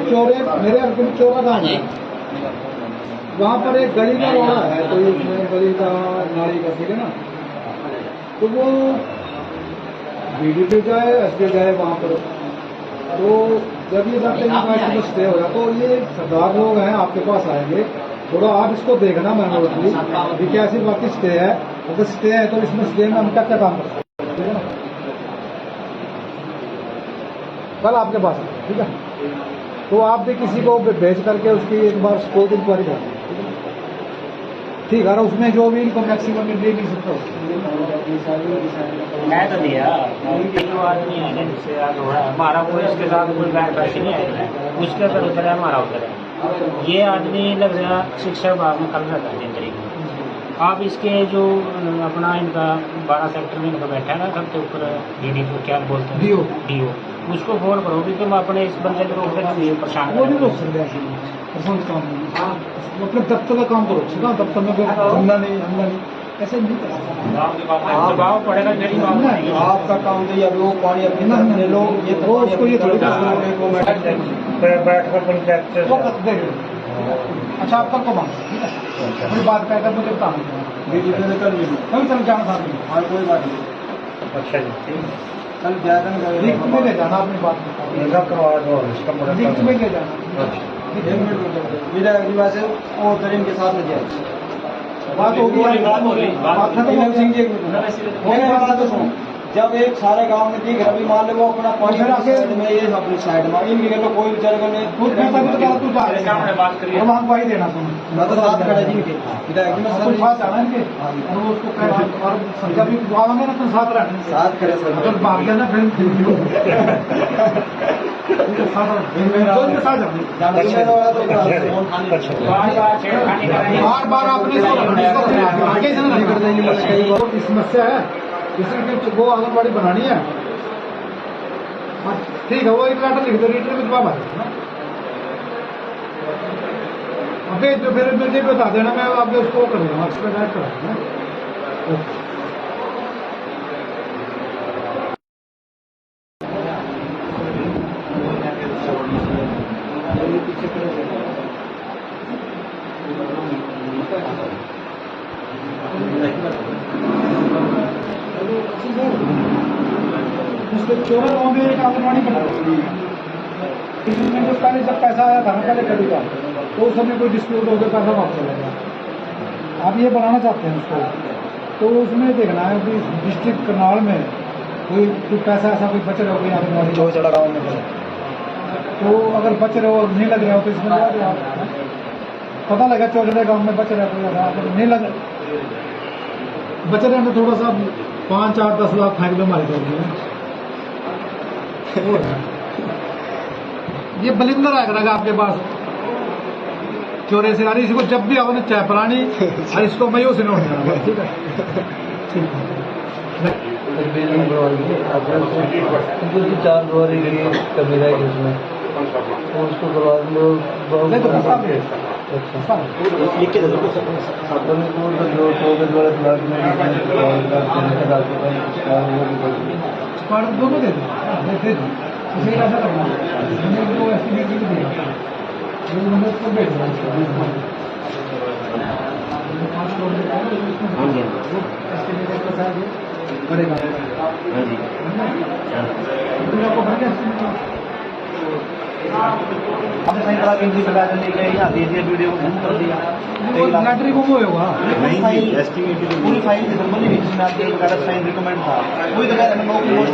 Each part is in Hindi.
चोरे मेरे अंकुल चोरा कहाँ है? वहाँ पर एक गली का रोड़ा है, तो उसमें गली का नाली का ठीक है ना, तो वो बीडीपी जाए एसडी जाए वहाँ पर, तो जब ये जाते हैं तो स्टे होगा, तो ये सरदार लोग हैं आपके पास आएंगे, थोड़ा आप इसको देखना मैनुअली कि क्या ऐसी बाकी स्टे है, अगर स्टे है तो इसमें स्टे में हम क्या क्या काम कर सकते हैं, ठीक है ना। कल आपके पास है, ठीक है, तो आप भी किसी को भेज करके उसकी एक बार कोर्ट इंक्वायरी करा, ठीक है ना। उसमें जो भी इनको मैक्सिमम में दे नहीं सकता, मैं तो दिया आदमी है जिससे हमारा कोई इसके साथ कोई बैठ पैसे नहीं आएगा, उसके ऊपर उतर है हमारा उतर है। ये आदमी लग रहा शिक्षा विभाग में कल रहता है 3 तारीख में। आप इसके जो अपना इनका 12 सेक्टर में इनका बैठा है ना सबसे ऊपर डीडी को क्या बोलते हैं डीओ, उसको फोन करो क्योंकि मैं अपने इस बंदे को रोक कर परेशान वो नहीं रोक सकते काम मतलब दफ्तर का काम करो, सीधा दफ्तर में हमला नहीं ऐसे नहीं कर सकते, दबाव पड़ेगा मेरी बात आपका काम तो ये वो पानी अपने लोग ये तो उसको ये थोड़ी बैठ कर पंचायत। अच्छा आप कल को मांग ठीक है, अपनी बात कहकर मुझे बताना कल चल जाना साथ में, और कोई बात नहीं। अच्छा जी कल ज्यादा लिफ्ट में ले जाना अपनी बात करवा दो, लिफ्ट में ले जाना, 1 मिनट मेरा अगली से और करीम के साथ में जाए बात होगी, बात खत्म सिंह जी बात तो सुनो। जब एक सारे गांव में दिख रहा मान लो वो अपना पानी साइड में ये अपनी साइड में इनके लोग कोई बेचारे करने खुद कहता भी तो तू जा रहे सामने बात करिए और वहां गवाही देना तुम मैं तो साथ खड़ा जी इनके विधायक में सर साथ जाना इनके और वो उसको कह और संख्या भी आवांगे ना तो साथ रहने साथ करे सर तो भाग गया ना फिर बार आपने समस्या है किसी वो आंगनबाड़ी बनानी है, ठीक है, वो एक लेटर लिख दो, रीटर में जवाब आ जाएगा। अभी जो फिर मुझे बता देना, मैं आपके उसको कर दूंगा, एक्सपेक्ट करा दूंगा। चोरा गाँव में एक आंगनबाड़ी बना इसमें जो पहले जब पैसा आया था ना पहले कभी का, तो उस समय कोई डिस्प्यूट हो गया, पैसा वापस चला गया। आप ये बनाना चाहते हैं उसको, तो उसमें देखना है कि डिस्ट्रिक्ट करनाल में कोई पैसा ऐसा कोई बच रहा हो गई आंगनबाड़ी जो चढ़ा गाँव में, तो अगर बच रहे हो नहीं लग रहा हो तो इसमें पता लगा चौचड़े गाँव में बच रहा है कोई, नहीं लग बच रहे हैं तो थोड़ा सा 5, 8, 10 लाख फेंक दो हमारे दौर ये बलिंदर आएगा आपके पास चोरे से यानी इसको जब भी आओ ना चाय पिलानी और इसको मैं उसे नोट देना, ठीक है ठीक है। 4 दुआरी कमी रहेगी उसमें, तो उसको लिख के दे दो दोनों दे दो इसे ऐसा करना जो एस्टिमेट भी देगा को भेज बढ़ेगा आपको भर गया आपने सही करा कि बता देंगे यहाँ दे दिया वीडियो को कर दिया लैटरी को होगा नहीं एस्टिमेट पूरी फाइल दिसंबर में जिसमें आपके बकायदा साइन रिकमेंड था कोई तो कहता है मैं पोस्ट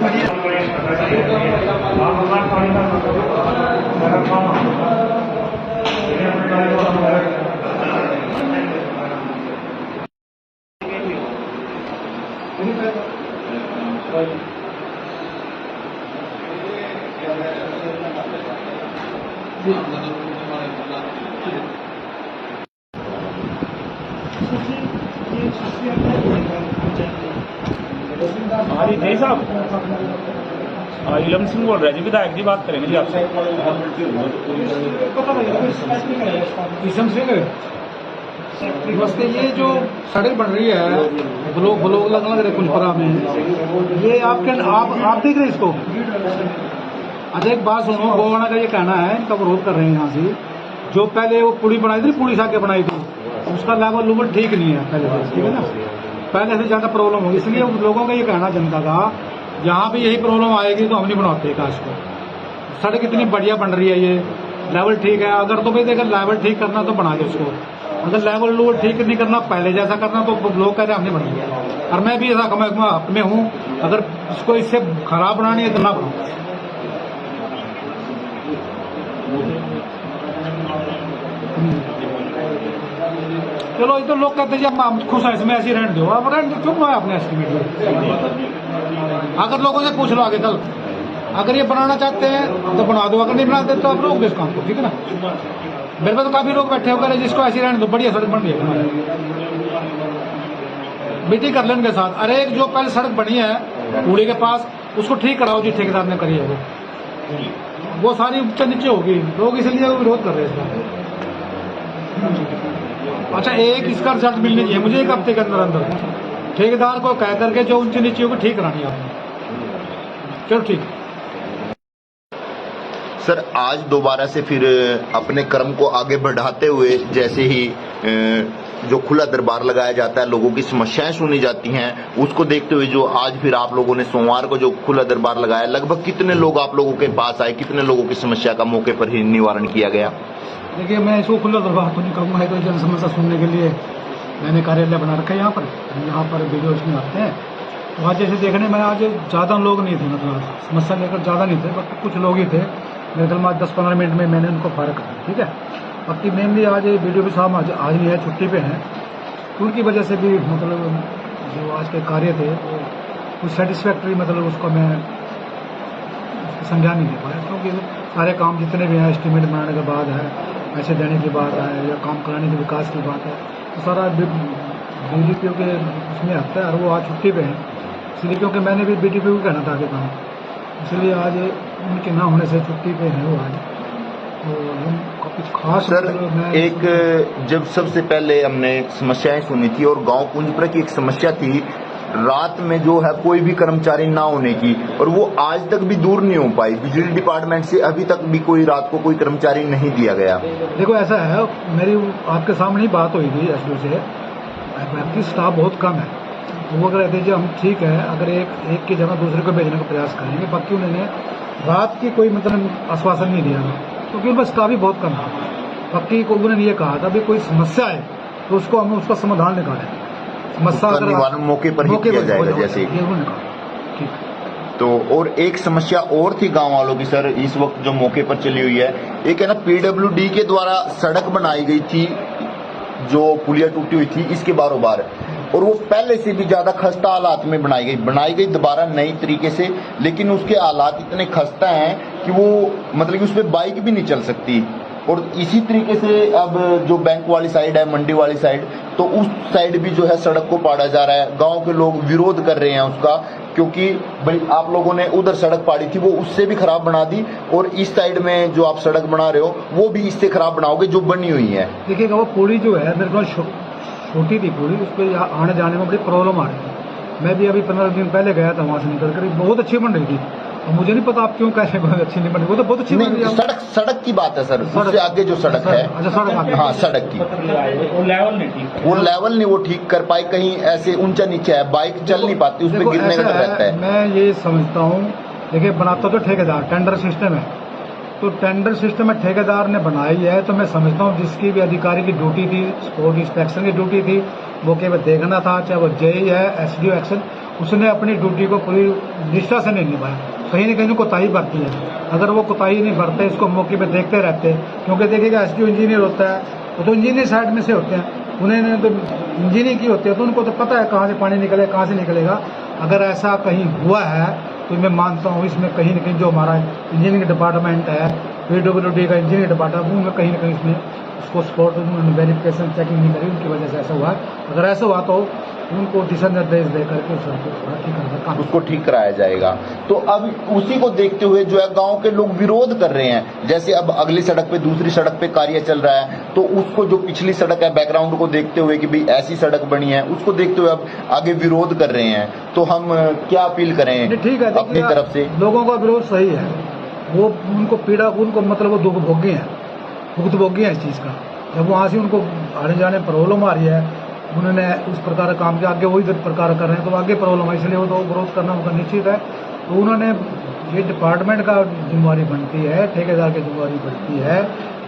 हाँ जी जय साहब, इलम सिंह बोल रहे हैं जी, विधायक जी बात करेंगे जी आपसे। ईसम सिंह नमस्ते। ये जो सड़क बन रही है ब्लॉक ब्लॉक लग रहे कुलपरा में, ये आपके आप देख रहे हैं इसको? अच्छा एक बात सुनो, गोवाना का ये कहना है, इनका विरोध कर रहे हैं यहाँ से, जो पहले वो पुली बनाई थी, पुलिस आके बनाई थी, उसका लेवल लूवल ठीक नहीं है पहले से, ठीक है ना? पहले से ज्यादा प्रॉब्लम होगी, इसलिए लोगों का ये कहना जनता का, यहाँ भी यही प्रॉब्लम आएगी तो हम नहीं बनाते काश को। सड़क इतनी बढ़िया बन रही है, ये लेवल ठीक है, अगर तो भाई अगर लेवल ठीक करना तो बना दो उसको, अगर लेवल लूवल ठीक नहीं करना, पहले जैसा करना, तो लोग कह रहे हैं हम नहीं बनाएंगे। और मैं भी ऐसा हक में हूँ, अगर इसको इससे खराब बनानी है तो ना बनाओ। चलो ये तो लोग कहते हैं हम खुश हैं इसमें, ऐसे रहने दो, अब रहने दो, क्यों बनाया अपने एस्टिमेट में? अगर लोगों से पूछ लो आगे कल, अगर ये बनाना चाहते हैं तो बना दो, अगर नहीं बनाते तो आप रोक दो इस काम को, ठीक है ना? मेरे पास तो काफी लोग बैठे होकर जिसको ऐसे रहने दो, बढ़िया सड़क बन रही है, मीटिंग कर लेने के साथ। अरे एक जो पहले सड़क बनी है पुली के पास, उसको ठीक कराओ जी, ठेकेदार ने करी है वो सारी ऊंचा नीचे होगी, लोग इसलिए विरोध कर रहे हैं इसका। अच्छा एक इसका रिजल्ट मिलनी चाहिए मुझे एक हफ्ते के अंदर अंदर, ठेकेदार को कह करके जो ऊंची नीचे होगी ठीक करानी है आपने। चलो ठीक। सर आज दोबारा से फिर अपने कर्म को आगे बढ़ाते हुए, जैसे ही जो खुला दरबार लगाया जाता है, लोगों की समस्याएं सुनी जाती हैं, उसको देखते हुए जो आज फिर आप लोगों ने सोमवार को जो खुला दरबार लगाया, लगभग कितने लोग आप लोगों के पास आए, कितने लोगों की समस्या का मौके पर ही निवारण किया गया? देखिए मैं इसको खुला दरबार तो नहीं कहूँगा, है तो जन समस्या सुनने के लिए मैंने कार्यालय बना रखा है यहाँ पर वीडियोज में आते हैं। तो आज जैसे देखने में आज ज़्यादा लोग नहीं थे, मतलब समस्या लेकर ज़्यादा नहीं थे, बट कुछ लोग ही थे। मेरे ख्याल में आज 10-15 मिनट में मैंने उनको फारग करा, ठीक है। बाकी मेनली आज वीडियो भी साहब आज नहीं है, छुट्टी पे हैं, तो उनकी वजह से भी मतलब जो आज के कार्य थे वो कुछ सेटिस्फैक्ट्री, मतलब उसको मैं संज्ञान नहीं दे पाया, क्योंकि सारे काम जितने भी हैं एस्टीमेट बनाने के बाद है, पैसे देने की बात है या काम कराने के विकास की बात है, तो सारा BDPO के उसमें आता है, और वो आज छुट्टी पे हैं, इसलिए क्योंकि मैंने भी BDPO को कहना था आगे काम, इसलिए आज उनके ना होने से छुट्टी पे हैं वो आज। तो हम कुछ खास सर एक जब सबसे पहले हमने समस्याएं सुनी थी, और गांव कुंजपुरा की एक समस्या थी रात में जो है कोई भी कर्मचारी ना होने की, और वो आज तक भी दूर नहीं हो पाई। बिजली डिपार्टमेंट से अभी तक भी कोई रात को कोई कर्मचारी नहीं दिया गया। देखो ऐसा है, मेरी आपके सामने ही बात हुई थी SDO से, एक्टिव स्टाफ बहुत कम है, तो वो कहते थे हम ठीक है, अगर एक की जगह दूसरे को भेजने का प्रयास करेंगे। बाकी उन्होंने रात की कोई मतलब आश्वासन नहीं दिया, क्योंकि उनका स्टाफ भी बहुत कम है। बाकी को उन्होंने ये कहा था भी कोई समस्या है तो उसको हम उसका समाधान निकालें, समस्या का निवारण मौके पर ही किया जाएगा, जैसे ये उन्होंने कहा। ठीक। तो और एक समस्या और थी गांव वालों की सर, इस वक्त जो मौके पर चली हुई है, एक है ना PWD के द्वारा सड़क बनाई गई थी, जो पुलिया टूटी हुई थी इसके बारों बार, और वो पहले से भी ज्यादा खस्ता हालात में बनाई गई दोबारा नई तरीके से, लेकिन उसके हालात इतने खस्ता हैं कि वो मतलब कि उस पर बाइक भी नहीं चल सकती। और इसी तरीके से अब जो बैंक वाली साइड है, मंडी वाली साइड, तो उस साइड भी जो है सड़क को पाड़ा जा रहा है। गांव के लोग विरोध कर रहे हैं उसका, क्योंकि भाई आप लोगों ने उधर सड़क पाड़ी थी वो उससे भी खराब बना दी, और इस साइड में जो आप सड़क बना रहे हो वो भी इससे खराब बनाओगे जो बनी हुई है। देखिएगा वो पूरी जो है मेरे पास छोटी थी पूरी, उस पर आने जाने में बड़ी प्रॉब्लम आ रही थी। मैं भी अभी 15 दिन पहले गया था वहां से निकल कर, बहुत अच्छी बन रही थी। और मुझे नहीं पता आप क्यों कह रहे हैं अच्छी नहीं बनी, वो तो बहुत अच्छी बन रही है। सड़क की बात है सर, उससे आगे जो सड़क है, अच्छा सड़क, हाँ सड़क की वो लेवल नहीं ठीक, वो लेवल नहीं वो ठीक कर पाई, कहीं ऐसे ऊंचा नीचे है, बाइक चल नहीं पाती, उसमें गिरने का डर रहता है। मैं ये समझता हूँ, देखिए बनाता तो ठेकेदार, टेंडर सिस्टम है, तो टेंडर सिस्टम में ठेकेदार ने बनाई है, तो मैं समझता हूँ जिसकी भी अधिकारी की ड्यूटी थी, स्पोर्ट इंस्पेक्शन की ड्यूटी थी, वो केवल देखना था, चाहे वो JE है, SDO एक्शन, उसने अपनी ड्यूटी को पूरी निष्ठा से नहीं निभाया, कहीं न कहीं कोताही बरती है। अगर वो कोताही नहीं बरते, इसको मौके पे देखते रहते, क्योंकि देखिएगा SDO इंजीनियर होता है, वो तो इंजीनियर साइड में से होते हैं, उन्होंने तो इंजीनियरिंग की होती है, तो उनको तो पता है कहाँ से पानी निकले, कहाँ से निकलेगा। अगर ऐसा कहीं हुआ है तो मैं मानता हूँ इसमें कहीं न कहीं जो हमारा इंजीनियरिंग डिपार्टमेंट है, PWD का इंजीनियरिंग डिपार्टमेंट, उनमें कहीं न कहीं इसमें उसको स्पॉट वेरिफिकेशन चेकिंग नहीं करी, उनकी वजह से ऐसा हुआ। अगर ऐसा हुआ तो उनको दिशा निर्देश दे करके उस सड़क को थोड़ा ठीक करने का काम उसको ठीक कराया जाएगा। तो अब उसी को देखते हुए जो है गांव के लोग विरोध कर रहे हैं। जैसे अब अगली सड़क पे दूसरी सड़क पे कार्य चल रहा है, तो उसको जो पिछली सड़क है बैकग्राउंड को देखते हुए कि भाई ऐसी सड़क बनी है, उसको देखते हुए अब आगे विरोध कर रहे हैं। तो हम क्या अपील करें नहीं, ठीक है, अपनी तरफ से? लोगों का विरोध सही है, वो उनको पीड़ा, उनको मतलब वो दुख भोगी हैं, भुगतभोगी हैं इस चीज़ का। जब वहाँ से उनको आने जाने प्रॉब्लम आ रही है, उन्होंने उस प्रकार का काम किया, आगे वही प्रकार कर रहे हैं, तो आगे प्रॉब्लम है, इसलिए वो तो विरोध करना उनका निश्चित है। तो उन्होंने ये डिपार्टमेंट का जिम्मेवारी बनती है, ठेकेदार की जिम्मेवारी बनती है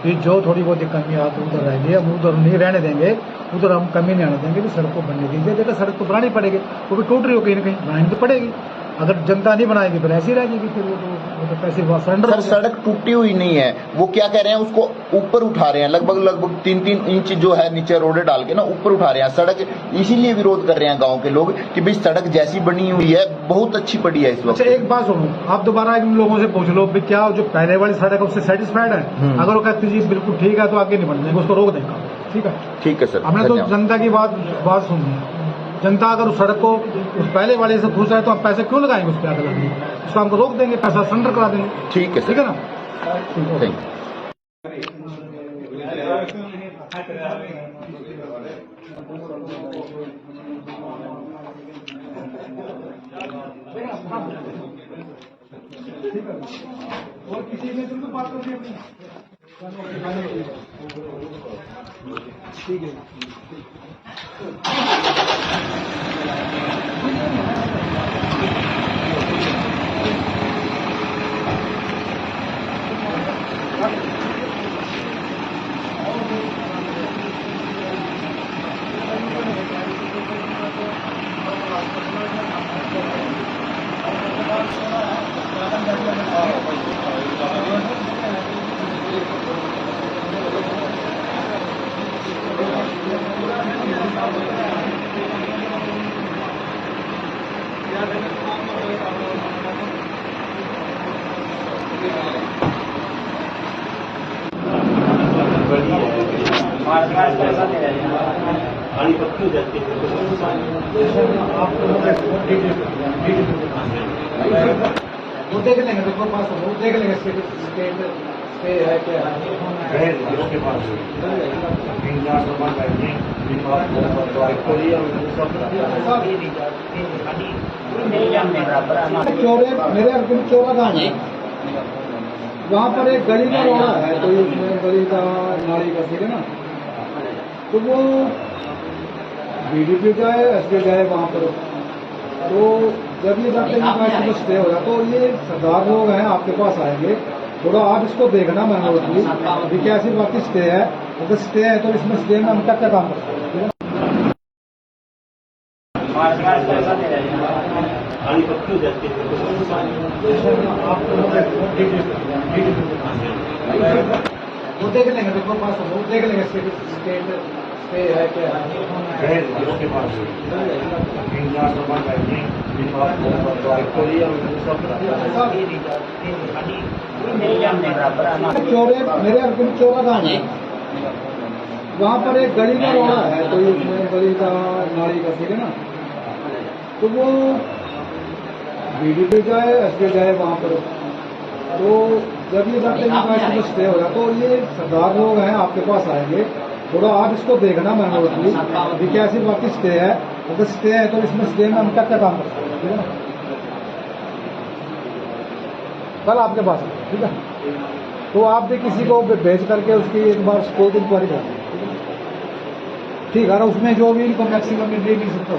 कि जो थोड़ी बहुत कमी आप उधर रहेगी, हम उधर नहीं रहने देंगे, उधर हम कमी नहीं आने देंगे, तो सड़क को बनने दीजिए। देखो सड़क तो बनानी पड़ेगी, वो भी टूट रही हो कहीं ना कहीं, बनानी तो पड़ेगी। अगर जनता नहीं बनाएगी फिर ऐसी रह जाएगी, फिर वो तो पैसे सरेंडर। सर सड़क टूटी हुई नहीं है, वो क्या कह रहे हैं, उसको ऊपर उठा रहे हैं, लगभग 3-3 इंच जो है नीचे रोडे डाल के ना ऊपर उठा रहे हैं सड़क। इसीलिए विरोध कर रहे हैं गांव के लोग कि भाई सड़क जैसी बनी हुई है बहुत अच्छी पड़ी है इस वक्त। अच्छा, एक बात सुनो, आप दोबारा इन लोगों से पूछ लो कि क्या जो पहले वाली सड़क है उससे सेटिस्फाइड है? अगर वो कहते जी बिल्कुल ठीक है तो आगे नहीं बढ़ देंगे, उसको रोक देंगे। ठीक है, ठीक है सर, हमने तो जनता की बात सुनी है। जनता अगर उस सड़क को उस पहले वाले से खुश है तो हम पैसे क्यों लगाएंगे उस पर आगे लगने? उसको हमको रोक देंगे, पैसा सरेंडर करा देंगे। ठीक है सर, ठीक है ना? Thank you. और किसी ने तुमको बात करनी अपनी? ठीक है। पैसा दे रहे हैं, खाली पक्की हो जाती है। वो देख लेंगे, देखो पास वो देख लेंगे स्टेट पे है क्या है। उसके पास चौरे मेरे अर्जुन चौरा गाँव है, वहाँ पर एक गली का रोड़ा है, तो उसमें गली का नाली का ठीक है ना, तो वो बीडीपी का है, एसपी का है वहाँ पर। तो जब ये जाते हैं स्टे होगा तो ये सरदार लोग हैं आपके पास आएंगे, थोड़ा आप इसको देखना मैनुअली अभी क्या ऐसी बाकी स्टे है, अगर स्टे है तो इसमें स्टे में हम क्या क्या काम करते हैं, ठीक है। पैसा दे रहे हैं, खाली पक्की हो जाती है। वो देख लेंगे, देखो पास वो देख लेंगे स्टेट पे है क्या है। उसके पास चौरे मेरे अर्जुन चौरा गाँव है, वहाँ पर एक गली का रोड़ा है, तो उसमें गली का नाली का ठीक है ना, तो वो बीडीपी का है, एसपी का है वहाँ पर। तो जब ये जाते हैं स्टे होगा तो ये सरदार लोग हैं आपके पास आएंगे, थोड़ा आप इसको देखना मैनुअली अभी क्या ऐसी बाकी स्टे है, अगर स्टे है तो इसमें स्टे में हम क्या क्या काम करते हैं, ठीक है ना। कल आपके पास है, ठीक है, तो आप भी किसी को भेज करके उसकी एक बार स्पोर्ट इंक्वायरी कर दें, ठीक है ना। उसमें जो भी इनको मैक्सिमम दे नहीं सकता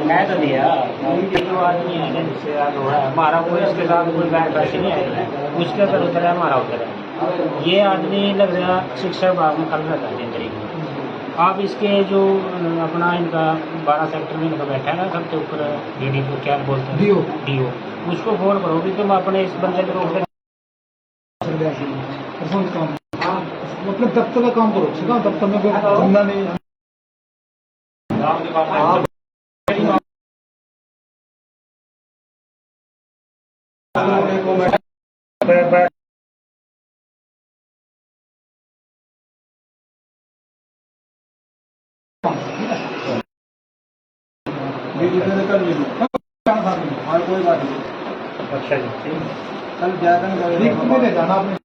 मैं तो दिया, उनके जो आदमी है ना जिससे याद हो रहा है, हमारा कोई इसके साथ कोई बैठ बैठ नहीं आएगा, उसके ऊपर उतर है, हमारा उतर है। ये आदमी लग रहा शिक्षा विभाग में कल रहता है 3 तारीख में। आप इसके जो अपना इनका 12 सेक्टर में इनका बैठा है ना सबसे ऊपर डीडी को क्या बोलते हैं, डीओ, उसको फोन करो कि तुम अपने इस बंदे को रोक मतलब दफ्तर का काम करो, ठीक है, दफ्तर में बंदा नहीं हाँ कोई बात नहीं। अच्छा जी कल जाकर लिख में ले जाना आपने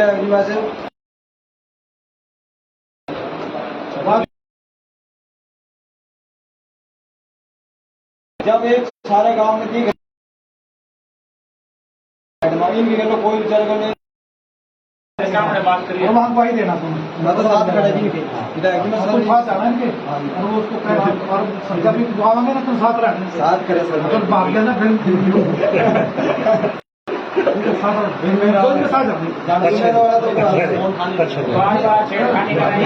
अगली बात है जब एक सारे गांव में थी इनकी गलो कोई विचार कर नहीं बात करिए और वहाँ गवाही देना तुम मैं तो साथ खड़े जी इनके कुछ बात जाना इनके और वो उसको और जब भी दुआओगे ना तुम साथ रहने साथ करे सर मतलब भाग लेना फिर साथ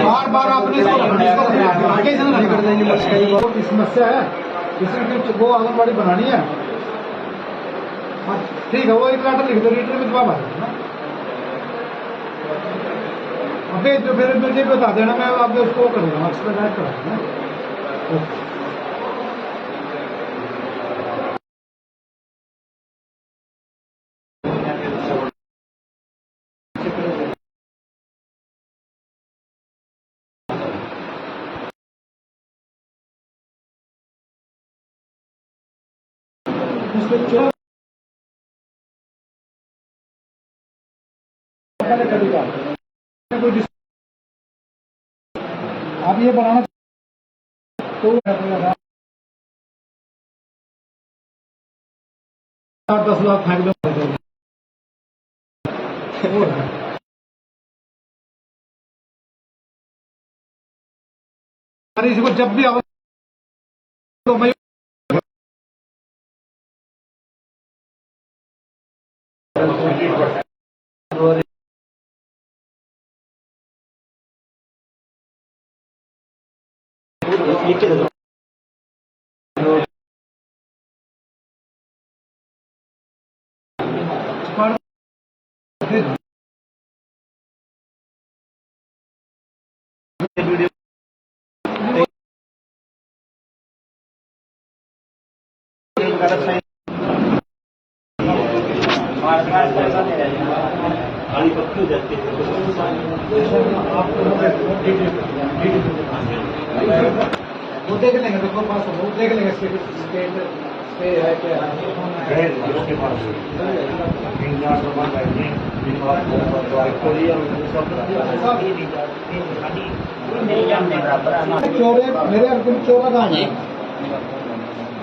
बार बार आपने आगे से ना कर देंगे समस्या है इसलिए वो आंगनबाड़ी बनानी है ठीक है वो एक लेटर लिख दो रीटर में जवाब आ जाएगा अबे जो फिर मुझे बता देना मैं अब उसको करूँगा एक्सपेडाइट कराऊंगा आप ये बनाना तो 10 लाख फेंक दो अरे इसको जब भी आवश्यक तो मैं लिख के दे दो वो देख लेंगे देखो पास वो देख लेंगे स्टेट पे है क्या है उसके पास चौरे मेरे अर्जुन चौरा गाँव है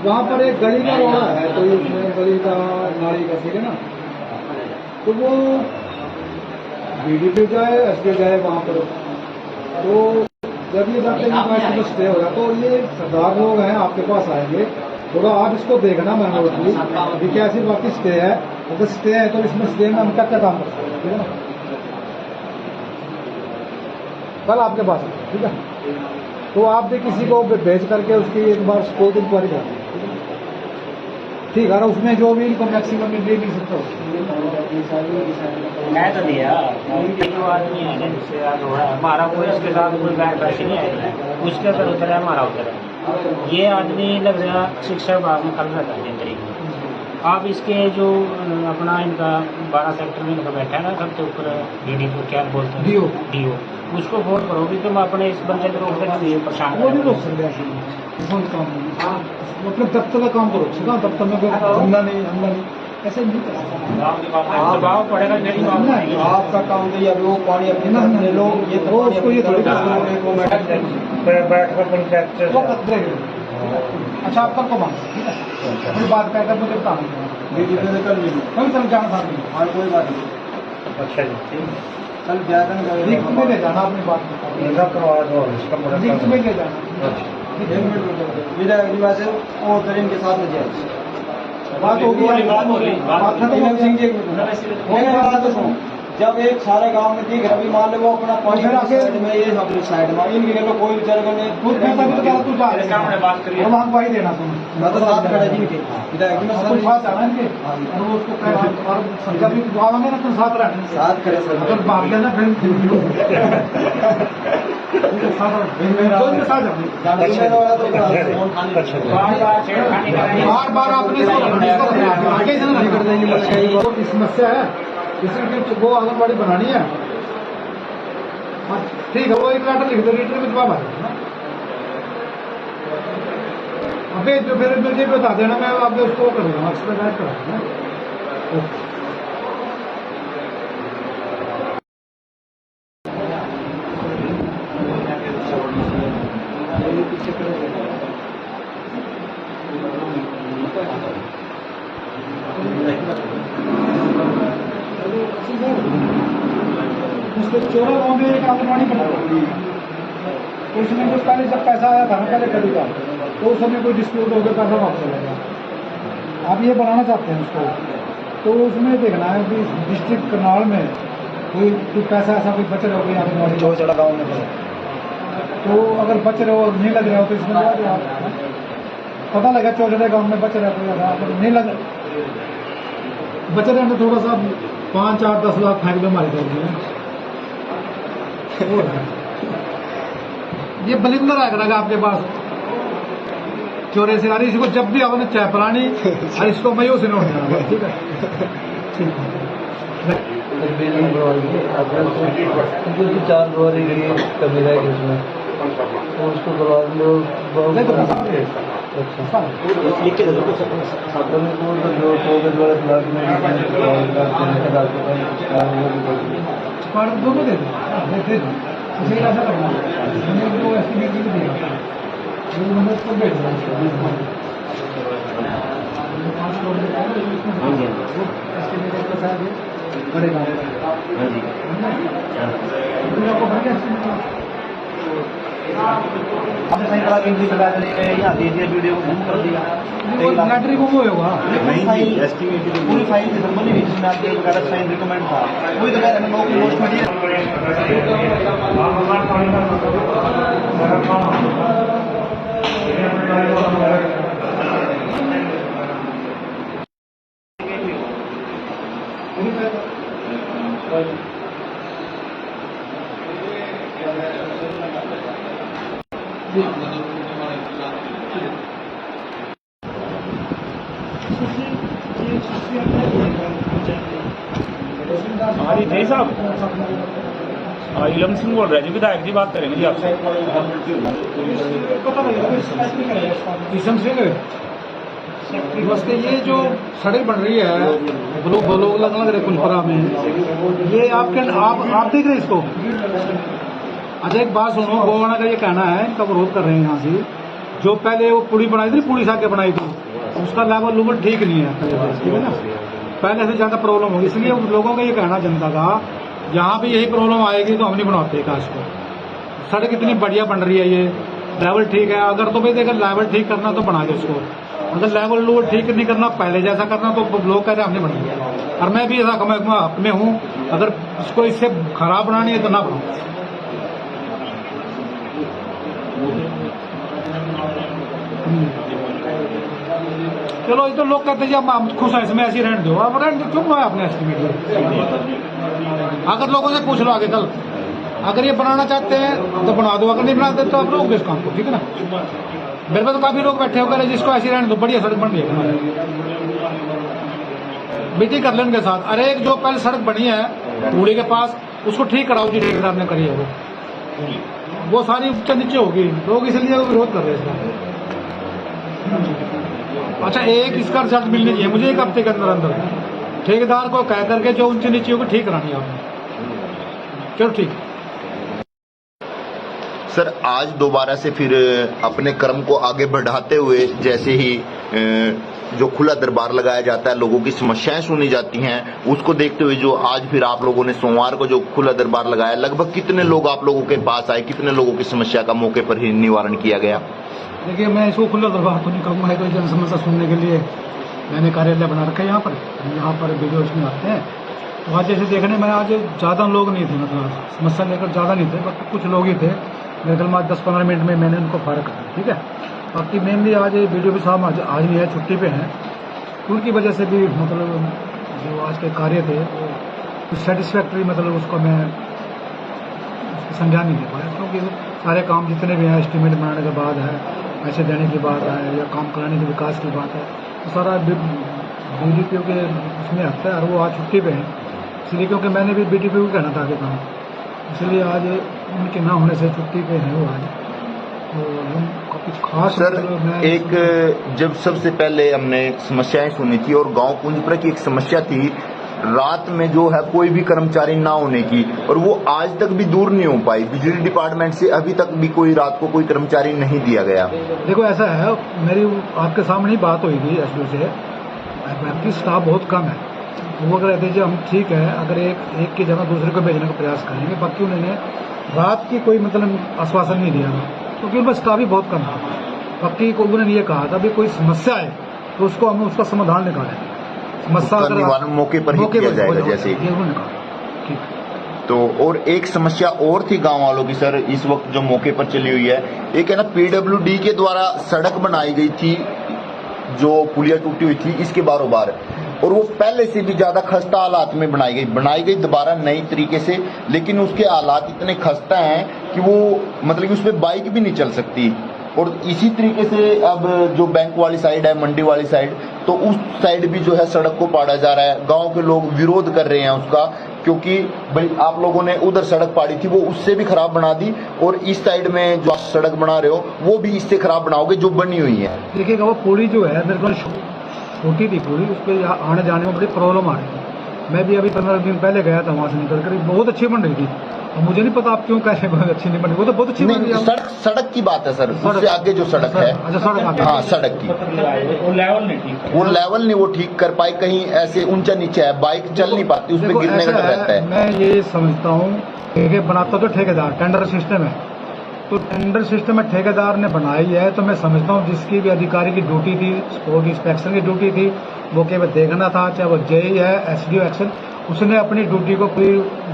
वहाँ पर एक गली का रोड़ा है तो उसमें गली का नाली का ठीक है ना तो वो बीडीपी जाए एसपी जाए वहाँ पर तो जब ये जाते हैं तो स्टे होगा तो ये सरदार लोग हैं आपके पास आएंगे थोड़ा आप इसको देखना मैनुअली कि क्या ऐसी बाकी स्टे है अगर स्टे है तो इसमें स्टे में हम क्या क्या काम कर सकते हैं ठीक है ना कल आपके पास ठीक है तो आप भी किसी को भेज करके उसकी एक बार कोर्ट इंक्वायरी कर ठीक है उसमें जो भी इनको मैक्सिमम दे नहीं सकता मैं तो दिया उनके जो आदमी है जिससे आज हो रहा है हमारा कोई इसके साथ कोई बैठ पैसे नहीं आएगा उसके अगर उतर है हमारा उतर है ये आदमी लग रहा शिक्षा विभाग में कल रहता है 3 तारीख को आप इसके जो अपना इनका 12 सेक्टर में इनका बैठा है ना सबसे ऊपर डीडी को क्या बोलते हैं डीओ उसको फोन करो कि तुम अपने इस बंदे को रोकने के लिए परेशान वो नहीं रोक सकते मतलब दफ्तर का काम करो ठीक है दफ्तर में हमला नहीं ऐसे नहीं दबाव पड़ेगा मेरी बात नहीं आपका काम तो ये वो पानी अपने लोग ये तो उसको ये थोड़ी बैठ कर पंचायत अच्छा आप कब को मांग ठीक है कोई बात कहकर मुझे बताना कल चल जाना साथ में हाँ कोई बात नहीं अच्छा जी कल जाकर लिख में ले जाना अपनी बात करवा दो लिख में ले जाना अगली बात है और करीम के साथ में जाए बात होगी बात खत्म सिंह जी बात तो सुनो जब एक सारे गांव में थी रवि मान लो वो अपना पानी साइड में ये अपनी साइड में इनकी गलो कोई विचार कर नहीं खुद कहता भी तो कह तू जा बात करिए और वहाँ गवाही देना तुम मैं तो साथ खड़े जी इनके कुछ बात जाना इनके और वो उसको और जब भी दुआओगे ना तुम साथ रहने साथ करे सर मतलब भाग लेना फिर बार बार आपने आगे से ना कर देंगे समस्या है इसलिए वो आंगनबाड़ी बनानी है ठीक है, वो एक लेटर लिख दो, लीटर में जवाब आ जाएगा ना। अबे जो फिर मुझे बता देना, मैं आपको उसको कर दूंगा, एक्सपेडाइट करा दूंगा। ओके। उसके चोरा गाँव में एक आंगनबाड़ी बना तो उसमें जो पहले जब पैसा आया था ना पहले कभी का, तो उस समय कोई डिस्प्यूट हो गया, पैसा वापस चला गया। आप ये बनाना चाहते हैं उसको, तो उसमें देखना है कि डिस्ट्रिक्ट करनाल में कोई पैसा ऐसा कोई बच रहा हो, कोई आंगनबाड़ी चौचड़ा गाँव में तो अगर बच रहे हो और नहीं लग रहा हो तो इसमें लगा दो आप, पता लगा चौचड़े गाँव में बच रहा है कोई ऐसा, अगर नहीं लग बच रहे हैं तो थोड़ा सा 5, 8, 10 लाख फेंक दो हमारी तरफ में। ये बलिंदर आएगा आपके पास चोरे से, अरे इसको जब भी आपने चाय पिलानी और इसको मैं उसे नोट देना, ठीक है ठीक है। बिल्डिंग क्योंकि 4 द्वारी की कमी रहेगी उसमें, तो उसको करवा लो। नहीं तो अच्छा लिख के दे दो जो ब्लॉक में दोनों दे दो, इसे ऐसा करना जो एस्टिमेट भी देगा वो नंबर को भेज देना, 5 करोड़ एस्टिमेट का साथ करेगा। आपको भर के हमने सही करा के यहाँ दे दिया, वीडियो को बंद कर दिया, लैटरी को वो होगा फाइल एस्टिमेट पूरी फाइल खत्म बनी हुई, जिसमें आपके गलत साइन रिकमेंड था, कोई तो कह रहे नो पोस्ट हाँ जी जय साहब, इलम सिंह बोल रहे जी, विधायक जी बात करेंगे जी आपसे। ईसम सिंह नमस्ते, ये जो सड़क बन रही है ब्लॉक लग रहे कुलपरा में, ये आपके आप देख रहे हैं इसको? अच्छा एक बात सुनो, गोवाना का ये कहना है, इनका विरोध कर रहे हैं यहाँ से, जो पहले वो पुली बनाई थी, पुलिस आके बनाई थी, उसका लेवल ठीक नहीं है पहले, ठीक है ना, पहले से ज्यादा प्रॉब्लम होगी, इसलिए लोगों का ये कहना जनता का, यहाँ भी यही प्रॉब्लम आएगी तो हम नहीं बनाते काश को। सड़क इतनी बढ़िया बन रही है, ये लेवल ठीक है, अगर तो भाई अगर लेवल ठीक करना तो बना दो इसको, अगर लेवल ठीक नहीं करना, पहले जैसा करना, तो लोग कह रहे हैं हमने बनाया, और मैं भी ऐसा हक में हूँ, अगर इसको इससे खराब बनानी है तो ना बनाओ। चलो ये तो लोग कहते हैं हम खुश हैं इसमें, ऐसी रहने दो, अब रहने दो, क्यों बनाया आपने एस्टिमेट? अगर लोगों से पूछ लो आगे कल, अगर ये बनाना चाहते हैं तो बना दो, अगर नहीं बनाते तो आप रोक दो इस काम को, ठीक है ना। मेरे पास तो काफी लोग बैठे होकर जिसको ऐसी रहने दो, बढ़िया सड़क बन रही है हमारी, मीटिंग कर लें उनके साथ। अरे एक जो पहले सड़क बनी है कूड़ी के पास, उसको ठीक कराओ जी, ठेकेदार ने करी है वो सारी ऊंचे नीचे होगी, लोग इसलिए विरोध कर रहे हैं इसका। अच्छा एक इसका रिजल्ट मिलनी चाहिए मुझे, 1 हफ्ते के अंदर अंदर ठेकेदार को कह करके जो ऊंची नीची होगी ठीक करानी है आपने। चलो ठीक। सर आज दोबारा से फिर अपने कर्म को आगे बढ़ाते हुए, जैसे ही जो खुला दरबार लगाया जाता है, लोगों की समस्याएं सुनी जाती हैं, उसको देखते हुए जो आज फिर आप लोगों ने सोमवार को जो खुला दरबार लगाया, लगभग कितने लोग आप लोगों के पास आए, कितने लोगों की समस्या का मौके पर ही निवारण किया गया? देखिए मैं इसको खुला दरबार तो नहीं कहूँगा, तो जन समस्या सुनने के लिए मैंने कार्यालय बना रखा है यहाँ पर वीडियो इसमें आते हैं। तो आज जैसे देखने में आज ज़्यादा लोग नहीं थे, मतलब समस्या लेकर ज़्यादा नहीं थे, बट कुछ लोग ही थे। मेरे ख्याल में 10-15 मिनट में मैंने उनको फारक कर दिया, ठीक है। बाकी मेनली आज वीडियो भी साहब आज नहीं है, छुट्टी पे हैं, उनकी वजह से भी मतलब जो आज के कार्य थे वो सेटिस्फैक्ट्री, मतलब उसको मैं संज्ञान नहीं दे पाया, क्योंकि सारे काम जितने भी हैं एस्टिमेट बनाने के बाद है, पैसे देने की बात है या काम कराने के विकास की बात है, तो सारा BDPO के उसमें आता है, और वो आज छुट्टी पे हैं, इसलिए क्योंकि मैंने भी BDPO को कहना था कि काम इसलिए आज उनके ना होने से छुट्टी पे है वो आज। तो हम काफी खास सर मतलब मैं एक जब सबसे पहले हमने समस्याएं सुनी थी और गांव कुंजपुरा की एक समस्या थी रात में जो है कोई भी कर्मचारी ना होने की, और वो आज तक भी दूर नहीं हो पाई। बिजली डिपार्टमेंट से अभी तक भी कोई रात को कोई कर्मचारी नहीं दिया गया। देखो ऐसा है, मेरी आपके सामने ही बात हुई थी एसडीओ से, आपकी स्टाफ बहुत कम है। वो अगर कहते हैं हम ठीक है, अगर एक की जगह दूसरे को भेजने का प्रयास करेंगे, बाकी उन्होंने रात की कोई मतलब आश्वासन नहीं दिया था, क्योंकि उनका स्टाफ भी बहुत कम था। बाकी को उन्होंने ये कहा था भी कोई समस्या है तो उसको हम उसका समाधान निकालेंगे। समस्या उसका निवारण मौके पर ही किया जाएगा जैसे ये उन्होंने कहा। ठीक। तो और एक समस्या और थी गांव वालों की सर, इस वक्त जो मौके पर चली हुई है, एक है ना पीडब्ल्यूडी के द्वारा सड़क बनाई गई थी जो पुलिया टूटी हुई थी इसके बारों बार, और वो पहले से भी ज्यादा खस्ता हालात में बनाई गई दोबारा नई तरीके से, लेकिन उसके हालात इतने खस्ता हैं कि वो मतलब कि उस पर बाइक भी नहीं चल सकती। और इसी तरीके से अब जो बैंक वाली साइड है, मंडी वाली साइड, तो उस साइड भी जो है सड़क को पाड़ा जा रहा है। गांव के लोग विरोध कर रहे हैं उसका, क्योंकि भाई आप लोगों ने उधर सड़क पाड़ी थी वो उससे भी खराब बना दी, और इस साइड में जो आप सड़क बना रहे हो वो भी इससे खराब बनाओगे जो बनी हुई है। देखिएगा वो पुली जो है बिल्कुल छोटी थी पुली, उस पर आने जाने में बड़ी प्रॉब्लम आ रही है। मैं भी अभी 15 दिन पहले गया था, वहां से निकल कर बहुत अच्छी बन रही थी। अब मुझे नहीं पता आप क्यों कह रहे हैं बहुत अच्छी नहीं बनी, वो तो बहुत अच्छी बन रही है। सड़क की बात है सर, उससे आगे जो सड़क है, अच्छा सड़क आगे, हाँ सड़क की वो लेवल नहीं ठीक, वो लेवल नहीं वो ठीक कर पाई, कहीं ऐसे ऊंचा नीचे है, बाइक चल नहीं पाती, उसमें गिरने का डर रहता है। मैं ये समझता हूँ कि बनाता तो ठेकेदार, टेंडर सिस्टम है, तो टेंडर सिस्टम में ठेकेदार ने बनाई है, तो मैं समझता हूँ जिसकी भी अधिकारी की ड्यूटी थी, स्पोर्ट इंस्पेक्शन की ड्यूटी थी, मौके पर देखना था, चाहे वो जेई है, एसडीओ एक्शन, उसने अपनी ड्यूटी को पूरी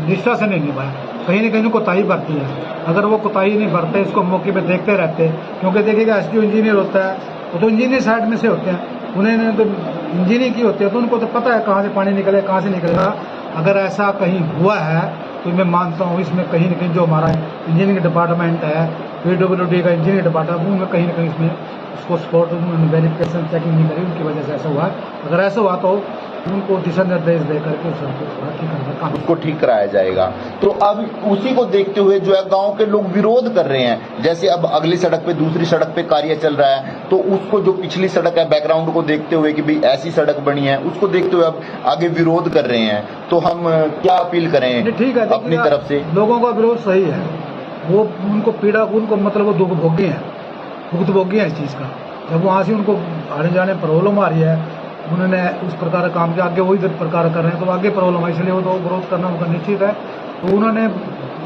निष्ठा से नहीं निभाया। कहीं न कहीं कोताही बरती है। अगर वो कोताही नहीं बरते, इसको मौके पे देखते रहते, क्योंकि देखिएगा एसडीओ इंजीनियर होता है, वो तो इंजीनियर साइड में से होते हैं, उन्होंने तो इंजीनियरिंग की होती है, तो उनको तो पता है कहाँ से पानी निकले, कहाँ से निकलेगा। अगर ऐसा कहीं हुआ है तो मैं मानता हूँ इसमें कहीं न कहीं जो हमारा इंजीनियरिंग डिपार्टमेंट है, पीडब्ल्यूडी का इंजीनियरिंग डिपार्टमेंट, उनमें कहीं न कहीं इसमें उसको स्पॉट वेरिफिकेशन चेकिंग नहीं करी, उनकी वजह से ऐसा हुआ है। अगर ऐसा हुआ तो उनको दिशा निर्देश दे करके उसको ठीक कराया जाएगा। तो अब उसी को देखते हुए जो है गांव के लोग विरोध कर रहे हैं। जैसे अब अगली सड़क पे दूसरी सड़क पे कार्य चल रहा है, तो उसको जो पिछली सड़क है बैकग्राउंड को देखते हुए कि भाई ऐसी सड़क बनी है, उसको देखते हुए अब आगे विरोध कर रहे हैं। तो हम क्या अपील करें ठीक है अपनी तरफ से? लोगों का विरोध सही है, वो उनको पीड़ा, उनको मतलब वो दुख भोगी है, भुगतभोगी है इस चीज का। जब वहां से उनको आने जाने प्रॉब्लम आ रही है, उन्होंने उस प्रकार का काम किया, आगे वही प्रकार कर रहे हैं, तो आगे प्रॉब्लम है, इसलिए वो तो विरोध करना उनका निश्चित है। तो उन्होंने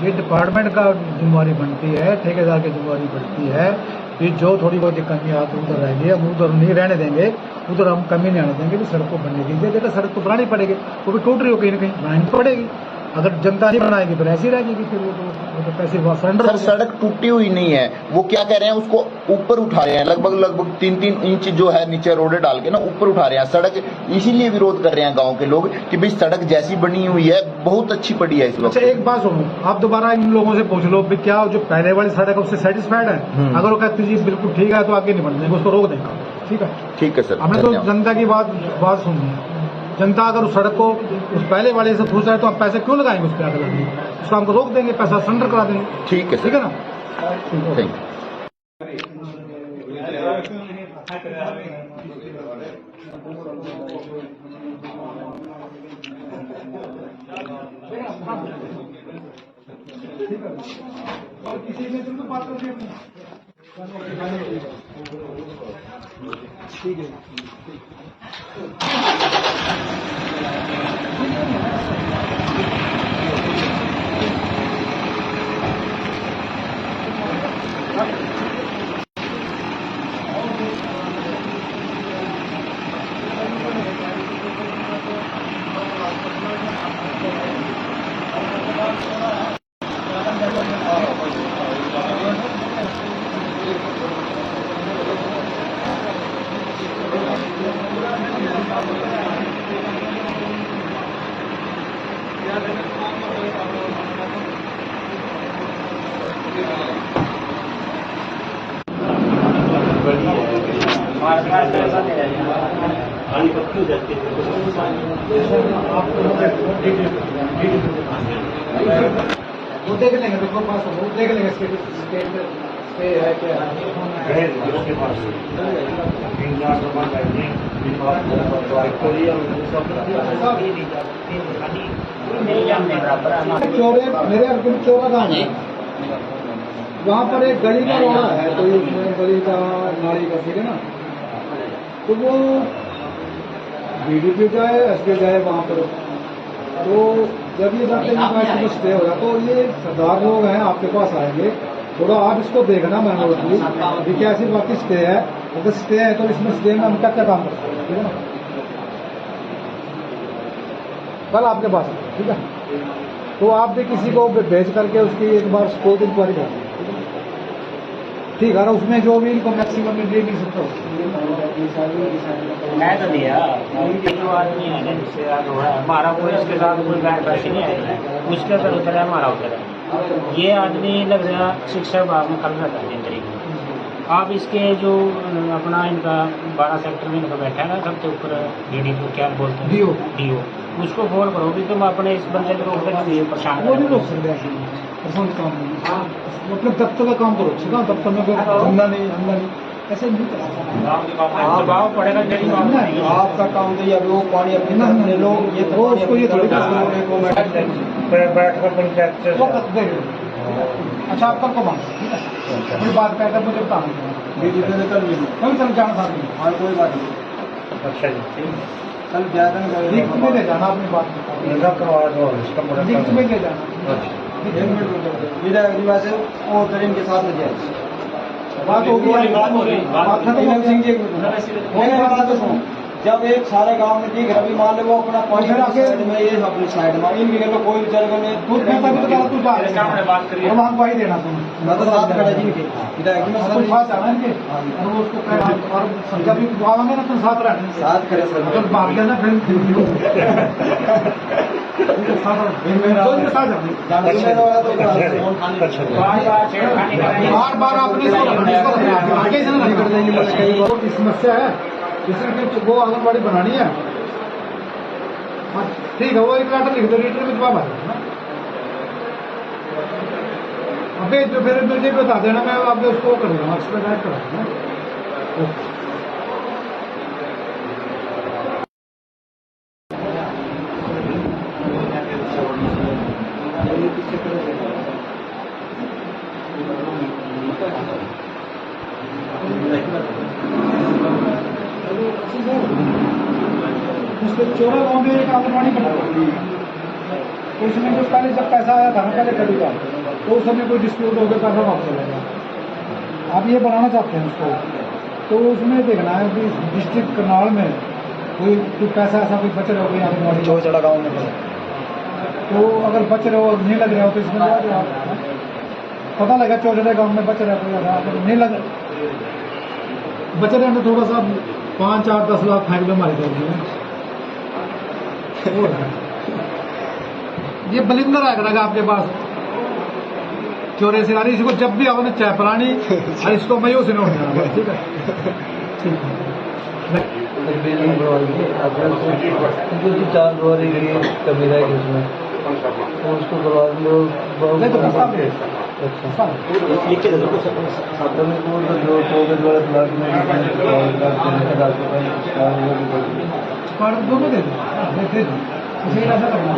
ये डिपार्टमेंट का जिम्मेवारी बनती है, ठेकेदार की जिम्मेवारी बनती है कि जो थोड़ी बहुत कमी आती उधर रहेगी, हम उधर नहीं रहने देंगे, उधर हम कमी नहीं आने देंगे, सड़क को बनने दीजिए। देखा सड़क तो बनानी पड़ेगी, वो भी टूट रही हो कहीं ना कहीं, बनानी पड़ेगी। अगर जनता नहीं बनाएगी फिर ऐसी रहेगी, फिर वो तो पैसे सरेंडर। सर सड़क टूटी हुई नहीं है, वो क्या कह रहे हैं उसको ऊपर उठा रहे हैं, लगभग 3-3 इंच जो है नीचे रोडे डाल के ना ऊपर उठा रहे हैं सड़क। इसीलिए विरोध कर रहे हैं गांव के लोग कि भाई सड़क जैसी बनी हुई है बहुत अच्छी पड़ी है इस वक्त। अच्छा एक बात सुनो, आप दोबारा इन लोगों से पूछ लो क्या जो पहले वाली सड़क है उससे सेटिस्फाइड है? अगर वो कहते जी बिल्कुल ठीक है तो आगे नहीं बढ़ देंगे, उसको रोक देंगे। ठीक है सर, हमने तो जनता की बात सुननी है। जनता अगर उस सड़क को उस पहले वाले से पूछ रहा है तो हम पैसे क्यों लगाएंगे उस पर आगे लगने, उसको हमको रोक देंगे, पैसा सरेंडर करा देंगे। ठीक है ठीक है ना? थैंक ठीक है। वो देख लेंगे, देखो पास वो देख लेंगे स्टेट स्टे है क्या है। उसके पास मेरी जान नहीं बराबर है हमारे। चौरे मेरे अर्जुन चौरा गाँव है, वहाँ पर एक गली का रोड़ा है, तो उसमें गली का नाली का, ठीक है ना, तो वो बीडीपी जाए एसपी जाए वहाँ पर, तो जब ये जाते हैं स्टे होगा तो ये सरदार लोग हैं आपके पास आएंगे, थोड़ा आप इसको देखना मैनुअली कि क्या ऐसी बाकी स्टे है, अगर स्टे है तो इसमें स्टे में हम क्या क्या काम कर सकते हैं, ठीक है ना, कल आपके पास आएंगे, ठीक है, तो आप भी किसी को भेज करके उसकी एक बार स्पोर्ट इंक्वायरी कर, ठीक है ना, उसमें जो भी इनको मैक्सिमम में दे भी सकता हो। मैं तो दिया उनके जो आदमी है ना जिससे याद हो रहा है हमारा कोई इसके साथ कोई बैठ बैठ नहीं आएगा, उसके ऊपर उतर है हमारा उतर है। ये आदमी लग रहा शिक्षा विभाग में कल रहता है 3 तारीख को। आप इसके जो अपना इनका 12 सेक्टर में इनका बैठा है ना सबसे ऊपर डीडी को क्या बोलते हैं डीओ, उसको फोन करो कि तुम अपने इस बंदे को रोक देना परेशान वो नहीं रोक सकते ऐसे पसंद काम नहीं, मतलब दफ्तर का काम तो रोक सकता, दफ्तर में कोई धंधा नहीं ऐसे नहीं कर सकता। दबाव पड़ेगा जड़ी आपका काम तो ये अभी वो पानी अपने ना, ले लो, ये तो वो उसको ये थोड़ी बैठ कर पंचायत से वो कर देंगे। अच्छा आप कल को मांग, ठीक है, कोई बात कह कर मुझे बताना, कल चल जाना साथ में, और कोई बात नहीं। अच्छा जी कल ज्यादा लिखित में ले जाना अपनी बात, लिखित में ले जाना, वैसे और करीम के साथ में जाए बात होगी, बात खत्म हो नीलम सिंह जी गई। बात तो सुनो, जब एक सारे गांव में ठीक है अभी मान लो वो अपना पानी फिर आगे- साइड में ये अपनी साइड में इनके घर में कोई विचार करने तू मैं तभी तो कह रहा तू जा रहा है बात करिए। और वहाँ गवाही देना तुम, मैं तो साथ खड़ा जी इनके विधायक जी में कुछ बात जाना इनके, और वो उसको कह और जब भी आवांगे ना तुम साथ रहना, साथ करे सर अगर भाग गया ना फिर साथ जाना, जिम्मेदार वाला तो बार बार आपने आगे से ना समस्या है, इसलिए वो आंगनबाड़ी बनानी है, हाँ ठीक है, वो एक लेटर लिख दो, लेटर में जवाब आ जाएगा। अबे जो फिर मुझे बता देना, मैं आपको उसको कर दूंगा, एक्सपेडाइट करा दूंगा। उसके चौरा गाँव में एक आंगनबाड़ी बना रही है, तो उसमें जो पहले जब पैसा आया था ना पहले कभी का, तो उस समय कोई डिस्प्यूट हो गया, पैसा वापस चला गया। आप ये बनाना चाहते हैं उसको, तो उसमें देखना है कि डिस्ट्रिक्ट करनाल में कोई पैसा ऐसा कोई बच रहा हो कोई आंगनबाड़ी, चौचड़ा गाँव में तो अगर बच रहे हो नहीं लग रहा हो तो इसमें लगा दो आप, पता लगा चौचड़े गाँव में बच रहा है कोई ऐसा, अगर नहीं लग बच रहे हैं तो थोड़ा सा 5, 4, 10 लाख फेंक दो हमारी तरफ में, ये बलिंदर आएगा आपके पास चोरे से रही, इसको जब भी आओ ना चाय पिलानी और इसको मयो से नहीं जाना, ठीक है, ठीक है। बिल्डिंग बनवाएंगे जो 4 द्वारी की कमी रहेगी उसमें, तो उसको करवा लो नहीं तो प्रस्ताव दे, अच्छा लिख के दे दो अपने को जो के द्वारा ब्लॉक में पर दोनों दे दो, उसे ऐसा करना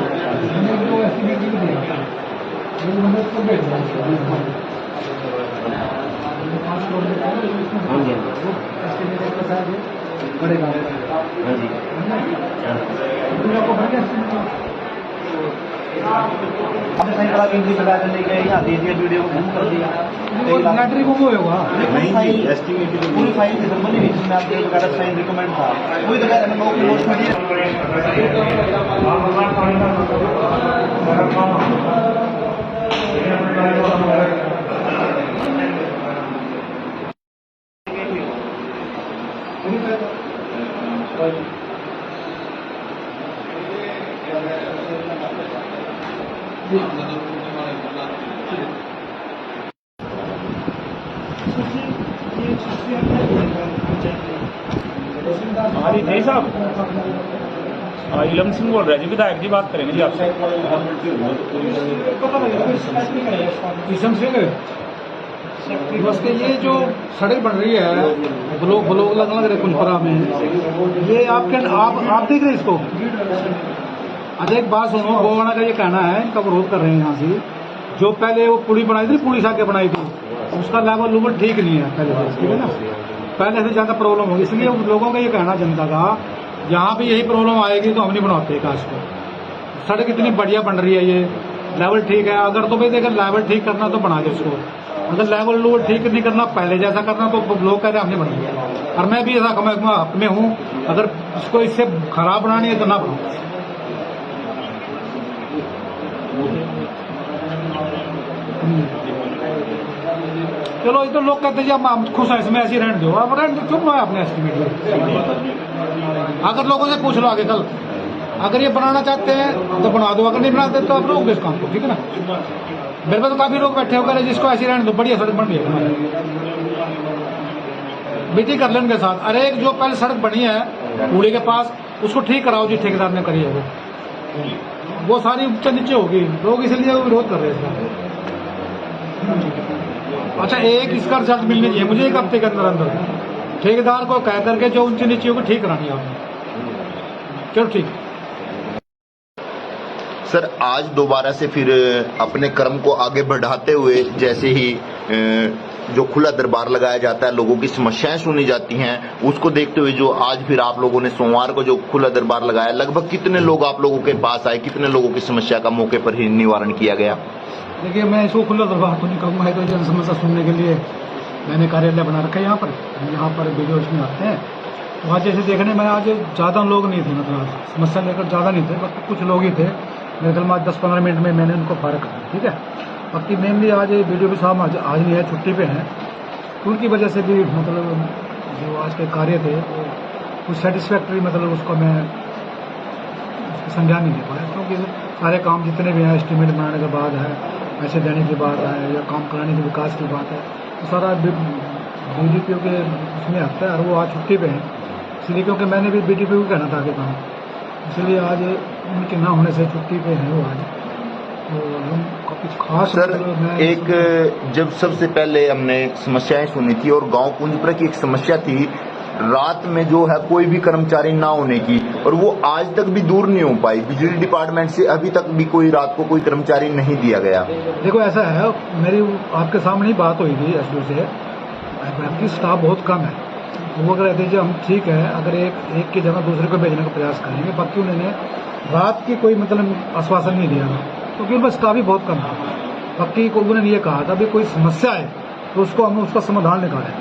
जो एस्टिमेट भी देगा को भेज देना, बड़े गाँव आपको भर गया आपने सही करा कि इनकी बता लेके यहाँ दे दिया वीडियो को बंद कर दिया लैटरी को होगा, पूरी फाइल की बनी हुई जिसमें आपके वगैरह साइन रिकमेंड था वही तो कह रहे हैं नोट में हमारी जय साहब इलम सिंह बोल रहे हैं जी, विधायक जी बात करेंगे जी आपसे। किस्म सिंह बस के ये जो सड़क बन रही है ब्लॉक अलग अलग रहे कुलपरा में, ये आप देख रहे हैं इसको। अच्छा एक बात सुनो, गोवाना का ये कहना है, इनका विरोध कर रहे हैं यहाँ से, जो पहले वो पुली बनाई थी, पुलिस आके बनाई थी, उसका लेवल ठीक नहीं है पहले से, ठीक है ना, पहले से ज्यादा प्रॉब्लम होगी। इसलिए लोगों का ये कहना जनता का, यहाँ भी यही प्रॉब्लम आएगी तो हम नहीं बनाते काश को। सड़क इतनी बढ़िया बन रही है, ये लेवल ठीक है, अगर तो भाई अगर लेवल ठीक करना तो बना दो उसको, अगर लेवल ठीक नहीं करना, पहले जैसा करना, तो लोग कह रहे हैं हमने बनाया। और मैं भी ऐसा हक में हूँ, अगर इसको इससे खराब बनानी है तो ना बनाओ। चलो ये तो लोग कहते हैं हम खुश हैं इसमें, ऐसी रहने दो, अब रहने दो, क्यों बनाया आपने एस्टिमेट में? अगर लोगों से पूछ लो आगे कल, अगर ये बनाना चाहते हैं तो बना दो, अगर नहीं बनाते तो आप रोक दो इस काम को, ठीक है ना। मेरे पास तो काफी लोग बैठे होकर जिसको ऐसी रहने दो, बढ़िया सड़क बन रही है बीटी कर ले उनके साथ। अरे एक जो पहले सड़क बनी है पुली के पास, उसको ठीक कराओ जी, ठेकेदार ने करी है वो सारी ऊंचे नीचे होगी, लोग इसलिए विरोध कर रहे हैं। अच्छा एक इसका रिजल्ट मिलनी चाहिए मुझे, एक हफ्ते के अंदर अंदर ठेकेदार को कह करके जो ऊंची नीचे होगी ठीक करानी है आपने। चलो ठीक। सर आज दोबारा से फिर अपने कर्म को आगे बढ़ाते हुए, जैसे ही जो खुला दरबार लगाया जाता है, लोगों की समस्याएं सुनी जाती हैं, उसको देखते हुए जो आज फिर आप लोगों ने सोमवार को जो खुला दरबार लगाया, लगभग कितने लोग आप लोगों के पास आए, कितने लोगों की समस्या का मौके पर ही निवारण किया गया? देखिए मैं इसको खुला दरबार तो नहीं कहूँगा, तो जन समस्या सुनने के लिए मैंने कार्यालय बना रखा है यहाँ पर वीडियो इसमें आते हैं। वहाँ जैसे देखने में आज ज़्यादा लोग नहीं थे, मतलब समस्या लेकर ज़्यादा नहीं थे, बाकी कुछ लोग ही थे। मेरे ख्याल में 10-15 मिनट में मैंने उनको फारग कर दिया, ठीक है। बाकी मेनली आज वीडियो भी साहब आज नहीं है, छुट्टी पे हैं, उनकी वजह से भी मतलब जो आज के कार्य थे वो कुछ सेटिस्फैक्ट्री, मतलब उसको मैं संज्ञान नहीं दे पाया, क्योंकि सारे काम जितने भी हैं एस्टिमेट बनाने के बाद है, पैसे देने की बात है या काम कराने के विकास की बात है, तो सारा BDPO के उसमें आता है, और वो आज छुट्टी पे हैं। इसलिए क्योंकि मैंने भी BDPO को कहना था कि काम, इसलिए आज उनके ना होने से छुट्टी पे हैं वो आज। तो हम कुछ खास सर एक जब सबसे पहले हमने समस्याएं सुनी थी, और गांव पूंजपुरा की एक समस्या थी रात में जो है कोई भी कर्मचारी ना होने की, और वो आज तक भी दूर नहीं हो पाई। बिजली डिपार्टमेंट से अभी तक भी कोई रात को कोई कर्मचारी नहीं दिया गया। देखो ऐसा है, मेरी आपके सामने ही बात हुई थी SDO से, आपकी स्टाफ बहुत कम है, वो कह रहे थे जी हम ठीक है, अगर एक की जगह दूसरे को भेजने का प्रयास करेंगे। बाकी उन्होंने रात की कोई मतलब आश्वासन नहीं दिया, क्योंकि उनका स्टाफ ही बहुत कम है। बाकी उन्होंने ये कहा था भी कोई समस्या है तो उसको हम उसका समाधान निकालें,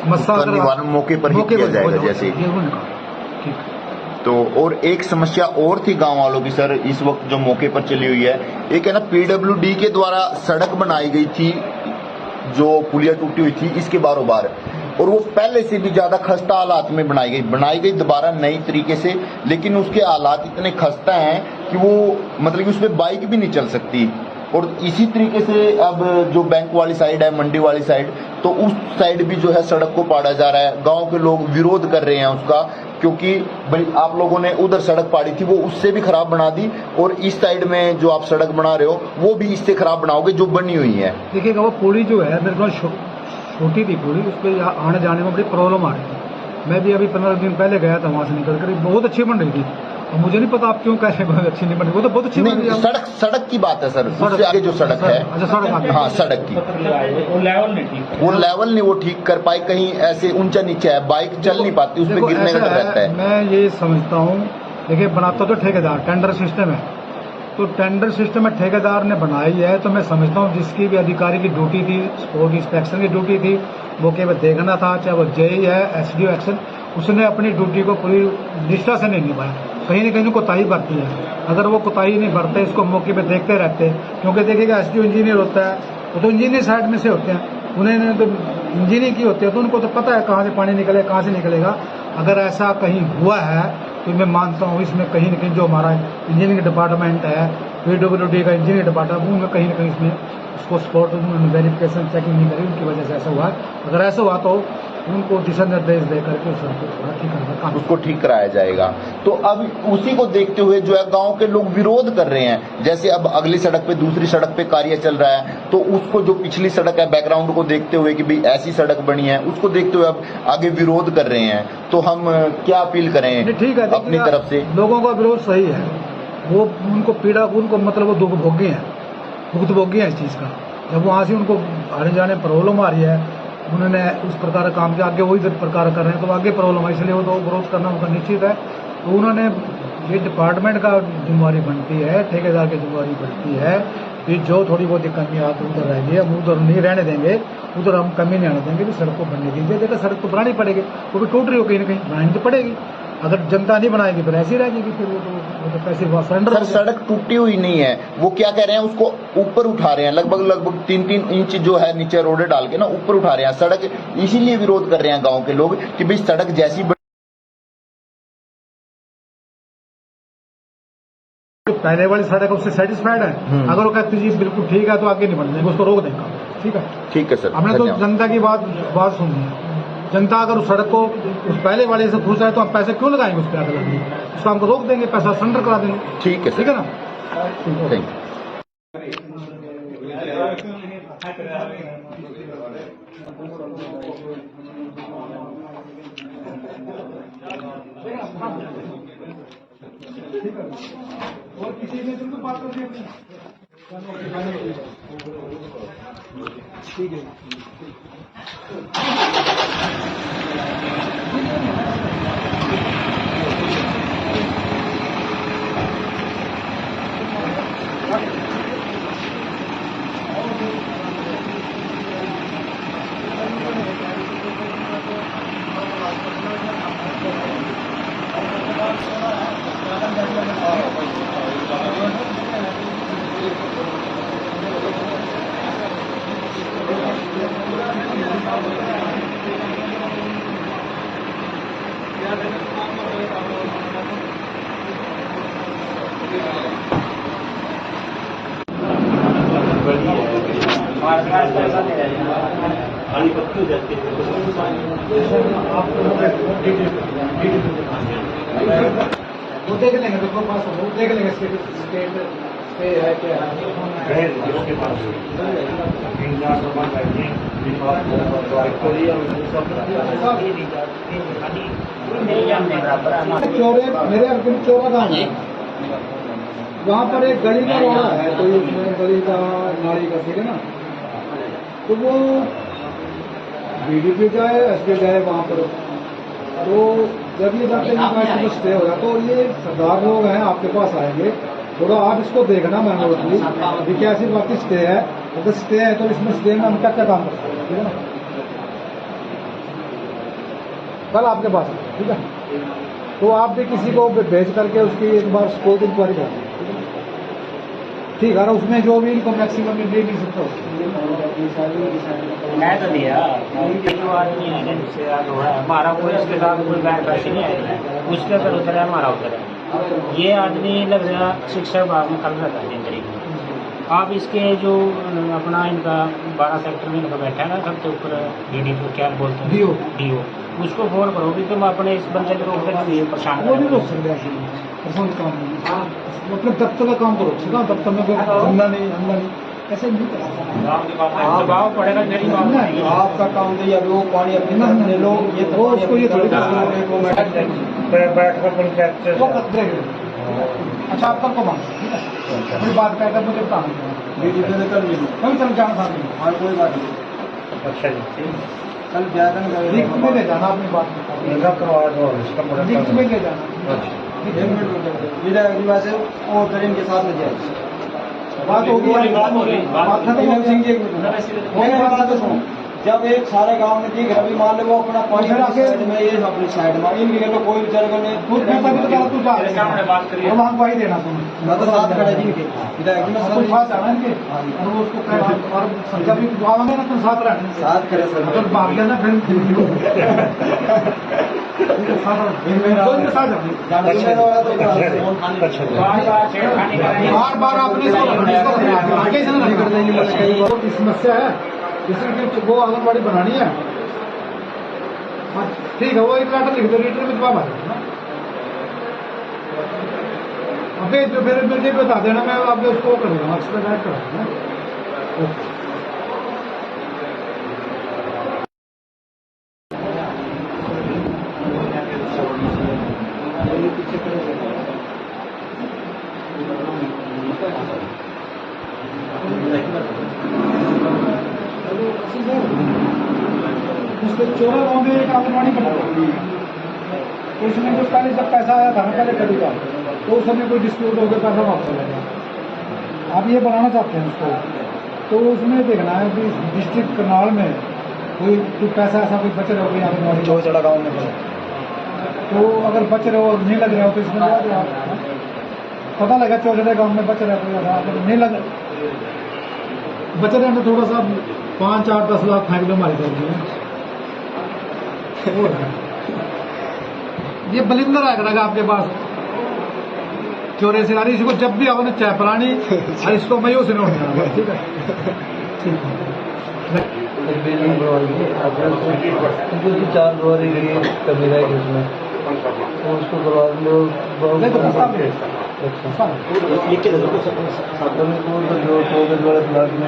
समस्या अगर निवारण मौके पर ही किया जाएगा, जैसे ठीक। तो और एक समस्या और थी गांव वालों की सर, इस वक्त जो मौके पर चली हुई है, एक है ना PWD के द्वारा सड़क बनाई गई थी, जो पुलिया टूटी हुई थी इसके बारों बार, और वो पहले से भी ज्यादा खस्ता हालात में बनाई गई दोबारा नई तरीके से, लेकिन उसके हालात इतने खस्ता हैं कि वो मतलब कि उसमें बाइक भी नहीं चल सकती। और इसी तरीके से अब जो बैंक वाली साइड है, मंडी वाली साइड, तो उस साइड भी जो है सड़क को पाड़ा जा रहा है। गांव के लोग विरोध कर रहे हैं उसका, क्योंकि भाई आप लोगों ने उधर सड़क पाड़ी थी वो उससे भी खराब बना दी, और इस साइड में जो आप सड़क बना रहे हो वो भी इससे खराब बनाओगे जो बनी हुई है। देखिएगा वो पुली जो है मेरे को छोटी थी पुली, उस पर आने जाने में बड़ी प्रॉब्लम आ रही थी। मैं भी अभी 15 दिन पहले गया था, वहां से निकल कर बहुत अच्छी बन रही थी। और मुझे नहीं पता आप क्यों कह रहे हैं अच्छी नहीं बन रही, वो तो बहुत अच्छी बन रही है। सड़क की बात है सर, उससे आगे जो सड़क है, अच्छा सड़क, हाँ सड़क की वो लेवल नहीं ठीक, वो लेवल नहीं वो ठीक कर पाई, कहीं ऐसे ऊंचा नीचे है, बाइक चल नहीं पाती, उसमें गिरने का डर रहता है। मैं ये समझता हूँ, देखिए बनाता तो ठेकेदार, टेंडर सिस्टम है, तो टेंडर सिस्टम में ठेकेदार ने बनाई है, तो मैं समझता हूँ जिसकी भी अधिकारी की ड्यूटी थी, स्पोर्ट इंस्पेक्शन की ड्यूटी थी, वो केवल देखना था, चाहे वो JE है, SDO एक्शन, उसने अपनी ड्यूटी को पूरी निष्ठा से नहीं निभाया, कहीं न कहीं कोताही बरती है। अगर वो कोताही नहीं बरते, इसको मौके पे देखते रहते, क्योंकि देखिएगा SDO इंजीनियर होता है, वो तो इंजीनियर साइड में से होते हैं, उन्होंने तो इंजीनियर की होती है, तो उनको तो पता है कहाँ से पानी निकले, कहाँ से निकलेगा। अगर ऐसा कहीं हुआ है तो मैं मानता हूँ इसमें कहीं न कहीं जो हमारा इंजीनियरिंग डिपार्टमेंट है, PWD का इंजीनियरिंग डिपार्टमेंट, उनमें कहीं न कहीं इसमें उसको स्पॉट वेरिफिकेशन चेकिंग नहीं करी, उनकी वजह से ऐसा हुआ। अगर ऐसा हुआ तो उनको दिशा निर्देश दे करके उस सड़क को थोड़ा ठीक करना काम उसको ठीक कराया जाएगा। तो अब उसी को देखते हुए जो है गांव के लोग विरोध कर रहे हैं। जैसे अब अगली सड़क पे, दूसरी सड़क पे कार्य चल रहा है, तो उसको जो पिछली सड़क है बैकग्राउंड को देखते हुए कि भाई ऐसी सड़क बनी है, उसको देखते हुए अब आगे विरोध कर रहे हैं। तो हम क्या अपील करें ठीक है, अपनी तरफ से? लोगों का विरोध सही है, वो उनको पीड़ा, उनको मतलब वो दुख भोगी हैं, भुक्तभोगी हैं इस चीज़ का। जब वहाँ से उनको आने जाने प्रॉब्लम आ रही है, उन्होंने उस प्रकार का काम किया, आगे वही प्रकार कर रहे हैं, तो आगे प्रॉब्लम है, इसलिए वो तो विरोध करना उनका निश्चित है। तो उन्होंने ये डिपार्टमेंट का जिम्मेवारी बनती है, ठेकेदार की जिम्मेवारी बनती है कि जो थोड़ी बहुत कमी आ तो उधर रहेगी, हम उधर नहीं रहने देंगे, उधर हम कमी नहीं आने देंगे, तो सड़क को बनने दीजिए। देखो सड़क तो बनानी पड़ेगी, वो भी टूट रही हो कहीं ना कहीं, बनानी तो पड़ेगी। अगर जनता नहीं बनाएगी फिर ऐसी रहेगी, फिर वो तो पैसे सरेंडर। सर सड़क टूटी हुई नहीं है, वो क्या कह रहे हैं, उसको ऊपर उठा रहे हैं, लगभग 3-3 इंच जो है नीचे रोडे डाल के ना ऊपर उठा रहे हैं सड़क। इसीलिए विरोध कर रहे हैं गांव के लोग कि भाई सड़क जैसी जो पहले वाली सड़क है उससे सेटिस्फाइड है। अगर वो कहती जी बिल्कुल ठीक है तो आगे नहीं बढ़ जाएंगे, उसको रोक देंगे। ठीक है, ठीक है सर। हमने तो जनता की बात सुनी है। जनता अगर उस सड़क को उस पहले वाले से खुश है तो हम पैसे क्यों लगाएंगे उस पर आगे लगने, उसको हमको रोक देंगे, पैसा सरेंडर करा देंगे। ठीक है, ठीक है ना। थैंक और किसी ने तुमको बात कर दी अपनी, ठीक है। वो देख लेंगे, तो पास वो देख लेंगे स्टेट पे है क्या है उसके पास चौरे मेरे अर्जुन चौरा गाँव है, वहाँ पर एक गली का रोड़ा है, तो उसमें गली का नाली का, ठीक है ना। तो वो बीडीपी जाए, एसपी जाए वहाँ पर, तो जब ये जाते हैं स्टे होगा, तो ये सरदार लोग हैं आपके पास आएंगे, थोड़ा आप इसको देखना मैनुअली क्या ऐसी बात स्टे है, अगर स्टे है तो इसमें स्टे में हम क्या क्या काम कर सकते हैं, ठीक है ना। कल आपके पास है, ठीक है, तो आप भी किसी को भेज करके उसकी एक बार स्पोर्ट इंक्वायरी कर, ठीक है ना। उसमें जो भी इनको मैक्सिमम दे नहीं सकता, मैं तो दिया उनके जो आदमी है ना जिससे याद हो रहा है, हमारा कोई इसके साथ कोई बैर पैसे नहीं आए, उसके अगर उतर है हमारा उतर है। ये आदमी लग रहा शिक्षा विभाग में कल रहता है 3 तारीख को। आप इसके जो अपना इनका 12 सेक्टर में इनका बैठा है ना सबसे ऊपर डीडी को क्या बोलते हैं, डीओ, उसको फोन करो कि तुम अपने इस बंदे को रोक दें, परेशान वो नहीं रोक सकते, पसंद काम नहीं, अपने दफ्तर का काम करो, ठीक है। दफ्तर में कोई हमला नहीं कैसे नहीं करा, दबाव पड़ेगा मेरी बात नहीं, आपका काम तो ये वो पानी अपने ले लो, ये तो उसको ये थोड़ी बैठ कर पंचायत वो खतरे के। अच्छा आप कल को मांग, ठीक है, कोई बात कहकर मुझे बताना, कल चल जाना साथ में, और कोई बात नहीं। अच्छा जी, कल जाकर लिख में ले जाना अपनी बात, लिख में ले जाना। से और करीम के साथ में जाए बात होगी, बात खत्म हो सिंह जी गई। बात तो सुनो, जब एक सारे गांव में दिख रहा, मान लो वो अपना पानी साइड में, ये अपनी साइड में, इनके लोग कोई बेचारे को नहीं, खुद कहता भी तो कहा तू जा सामने बात करिए, और वहाँ गवाही देना तुम, मैं तो साथ खड़ा जी इनके विधायक में कोई साथ जाना इनके, और वो उसको कह, और जब भी दुआ में ना तुम साथ रहना, साथ करे सर, अगर भाग गया ना फिर साथ बार आपने समस्या है, इसलिए वो आंगनबाड़ी बनानी है, हाँ, ठीक है, वो एक लेटर लिख दो, लेटर में जवाब आ जाएगा। अबे जो फिर मुझे बता देना, मैं आपको उसको कर दूंगा, एक्सपेडाइट करा दूंगा। ओके। उसके चोरा गाँव में एक आंगनबाड़ी बना हुआ, तो उसमें जो पहले जब पैसा आया था ना पहले कभी का, तो उस समय कोई डिस्प्यूट हो गया, पैसा वापस चला गया। आप ये बनाना चाहते हैं उसको, तो उसमें देखना है कि डिस्ट्रिक्ट करनाल में कोई पैसा ऐसा कोई बच रहा हो, कोई आंगनबाड़ी चौचड़ा गाँव में तो अगर बच रहे हो नहीं लग रहा हो तो इसमें लगा दो आप। पता लगा चौचड़े गाँव में बच रहा है कोई ऐसा, अगर नहीं लग बच रहे हैं तो थोड़ा सा 5, 8, 10 लाख फेंक दो हमारी तरफ में। ये बलिंदर आएगा आपके पास चोरे से, इसको जब भी आपने चाय पिलानी और इसको मैं से नोट करूंगा, ठीक है? ठीक है, बिल्डिंग बनवाएंगे अगर जो 4 द्वारी की कमी रहेगी उसमें, तो उसको करवा लो। नहीं तो प्रस्ताव ले। अच्छा, लिख के दे दो। अगर को तो जो के द्वारा प्लाट में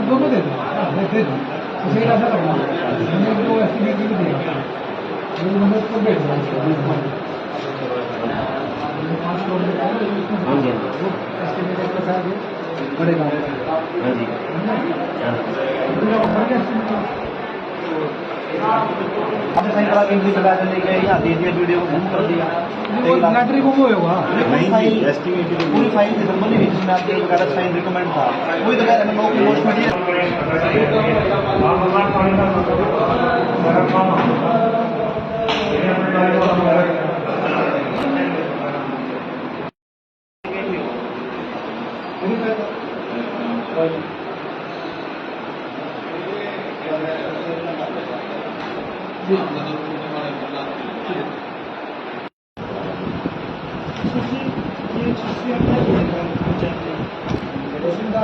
दोनों दे दो, उसे ऐसा करना, हमें जो एस्टिमेट भी देगा उसको भेज देना, पड़ेगा। हमने सही करा के इंग्लिश लगा के लेके यहाँ दे दिया, वीडियो को बंद कर दिया। लैटरी को होगा पूरी फाइल दिसंबर में जिसमें आपके वगैरह साइन रिकमेंड था, वही तो कह रहे हैं नो पोस्ट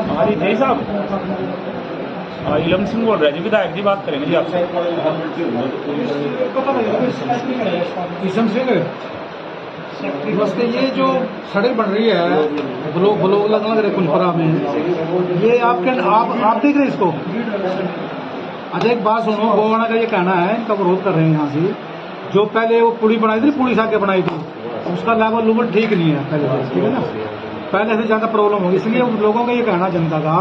हमारी जय साहब, इलम सिंह बोल रहे हैं जी, विधायक जी बात करेंगे जी आपसे। किस्म से बस ये जो सड़क बन रही है ब्लॉक लग रहे कुलपरा में, ये आप देख रहे हैं इसको। अच्छा एक बात सुनो, गोवाना का ये कहना है, इनका विरोध कर रहे हैं यहाँ से, जो पहले वो पुली बनाई थी, पुलिस आके बनाई थी, उसका लेवल ठीक नहीं है पहले से, ठीक है ना? पहले से ज्यादा प्रॉब्लम होगी, इसलिए लोगों का ये कहना जनता का,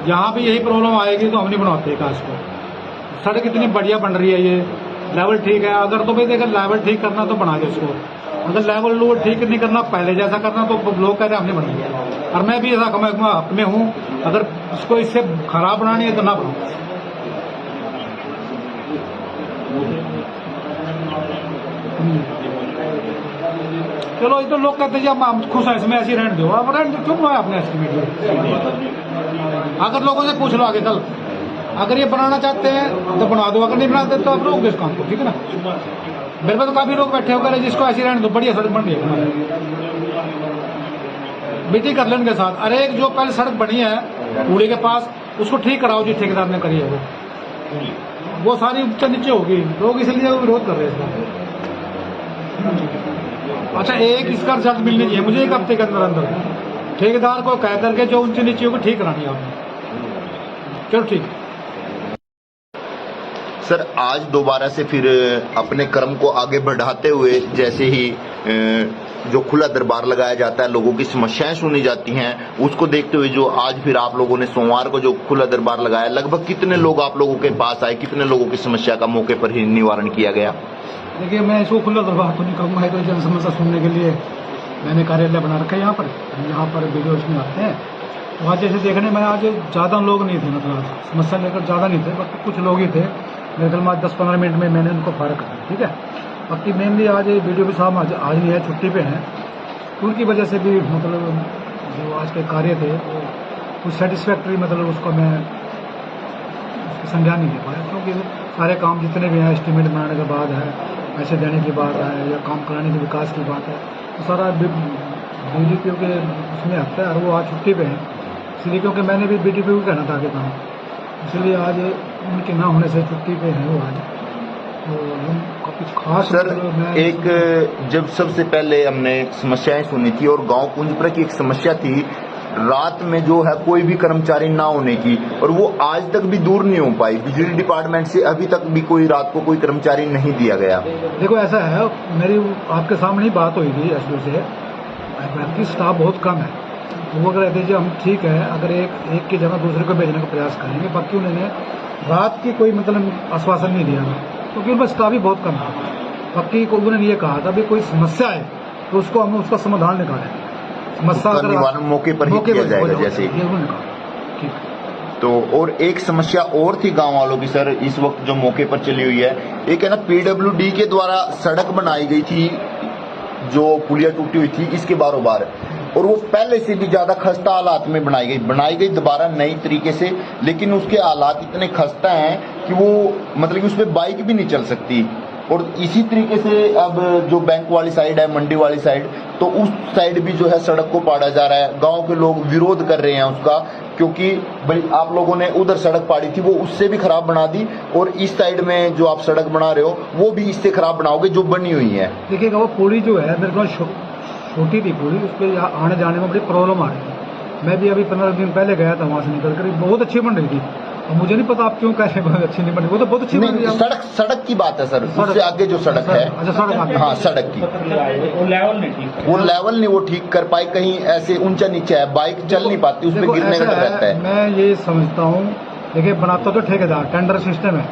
यहाँ पे यही प्रॉब्लम आएगी तो हम नहीं बनवाते काश को। सड़क इतनी बढ़िया बन रही है, ये लेवल ठीक है, अगर तो भाई देखो लेवल ठीक करना तो बना दे उसको, अगर लेवल ठीक नहीं करना, पहले जैसा करना, तो लोग कह रहे हैं हमने बनाया। और मैं भी ऐसा हक में हूँ, अगर इसको इससे खराब बनानी है तो ना बनाओ। चलो ये तो लोग कहते हैं जब हम खुश हैं इसमें, ऐसी रेंट दो, आप रेंट क्यों बनाया आपने एस्टिमेट? अगर लोगों से पूछ लो आगे कल, अगर ये बनाना चाहते हैं तो बना दो, अगर नहीं बनाते तो आप रोक दो इस काम को, ठीक है ना? मेरे पास तो काफी लोग बैठे होकर जिसको ऐसी रेंट दो, बढ़िया सड़क बन रही है, बेटी कर लेने के साथ। अरे एक जो पहले सड़क बनी है कूड़े के पास, उसको ठीक कराओ जी, ठेकेदार ने करी है वो सारी ऊंचे नीचे होगी, लोग इसलिए विरोध कर रहे हैं इसका। अच्छा एक इसका रिजल्ट मिलनी चाहिए मुझे, 1 हफ्ते के अंदर अंदर ठेकेदार को कह करके जो ऊंची नीचे होगी ठीक करानी है आपने। चलो ठीक। सर आज दोबारा से फिर अपने कर्म को आगे बढ़ाते हुए, जैसे ही जो खुला दरबार लगाया जाता है, लोगों की समस्याएं सुनी जाती हैं, उसको देखते हुए जो आज फिर आप लोगों ने सोमवार को जो खुला दरबार लगाया, लगभग कितने लोग आप लोगों के पास आए, कितने लोगों की समस्या का मौके पर ही निवारण किया गया? देखिए मैं इसको खुला दरबार तो नहीं कहूँगा, तो जन समस्या सुनने के लिए मैंने कार्यालय बना रखा है यहाँ पर वीडियो में आते हैं। तो आज जैसे देखने में आज ज़्यादा लोग नहीं थे, मतलब समस्या लेकर ज़्यादा नहीं थे, बाकी कुछ लोग ही थे। मेरे ख्याल में आज 10-15 मिनट में मैंने उनको फारग कर दिया, ठीक है। बाकी मेनली आज वीडियो भी साहब आज नहीं है, छुट्टी पे हैं, उनकी वजह से भी मतलब जो आज के कार्य थे वो कुछ सेटिस्फैक्ट्री, मतलब उसको मैं संज्ञान नहीं दे पाया, क्योंकि सारे काम जितने भी हैं एस्टिमेट बनाने के बाद है, पैसे देने की बात है या काम कराने के विकास की बात है, तो सारा BDPO के उसमें आता है, और वो आज छुट्टी पे है, इसलिए क्योंकि मैंने भी BDPO को कहना था कि काम इसलिए आज उनके ना होने से छुट्टी पे हैं वो आज। तो हम कुछ खास सर मतलब मैं एक जब सबसे पहले हमने समस्याएं सुनी थी और गांव कुंजपुरा की एक समस्या थी रात में जो है कोई भी कर्मचारी ना होने की, और वो आज तक भी दूर नहीं हो पाई। बिजली डिपार्टमेंट से अभी तक भी कोई रात को कोई कर्मचारी नहीं दिया गया। देखो ऐसा है, मेरी आपके सामने ही बात हुई थी एसडीओ से, बाकी स्टाफ बहुत कम है। वो अगर कहते जी हम ठीक है, अगर एक की जगह दूसरे को भेजने का प्रयास करेंगे। बाकी उन्होंने रात की कोई मतलब आश्वासन नहीं दिया क्योंकि उनका स्टाफ ही बहुत कम है। बाकी को उन्होंने ये कहा था भी कोई समस्या है तो उसको हम उसका समाधान निकालेंगे। समस्या उसका निवारण मौके पर ही किया जाएगा जैसे ये उन्होंने कहा। ठीक। तो और एक समस्या और थी गांव वालों की सर, इस वक्त जो मौके पर चली हुई है, एक है ना पीडब्ल्यूडी के द्वारा सड़क बनाई गई थी जो पुलिया टूटी हुई थी इसके बारों बार, और वो पहले से भी ज्यादा खस्ता हालात में बनाई गई दोबारा नई तरीके से, लेकिन उसके हालात इतने खस्ता हैं कि वो मतलब कि उसमें बाइक भी नहीं चल सकती। और इसी तरीके से अब जो बैंक वाली साइड है, मंडी वाली साइड, तो उस साइड भी जो है सड़क को पाड़ा जा रहा है। गांव के लोग विरोध कर रहे हैं उसका, क्योंकि भाई आप लोगों ने उधर सड़क पाड़ी थी वो उससे भी खराब बना दी, और इस साइड में जो आप सड़क बना रहे हो वो भी इससे खराब बनाओगे जो बनी हुई है। देखिएगा वो पुली जो है मेरे को छोटी थी पुली, उस पर आने जाने में बड़ी प्रॉब्लम आ रही थी। मैं भी अभी 15 दिन पहले गया था वहां से निकल कर, बहुत अच्छी बन रही थी। और मुझे नहीं पता आप क्यों कह रहे हैं अच्छी नहीं बनी, वो तो बहुत अच्छी बन रही है। सड़क की बात है सर, उससे आगे जो सड़क है, अच्छा सड़क, हाँ सड़क की वो लेवल नहीं ठीक, वो लेवल नहीं वो ठीक कर पाई, कहीं ऐसे ऊंचा नीचा है, बाइक चल नहीं पाती, उस पर गिरने का डर रहता है। मैं ये समझता हूँ, देखिए बनाता तो ठेकेदार, टेंडर सिस्टम है,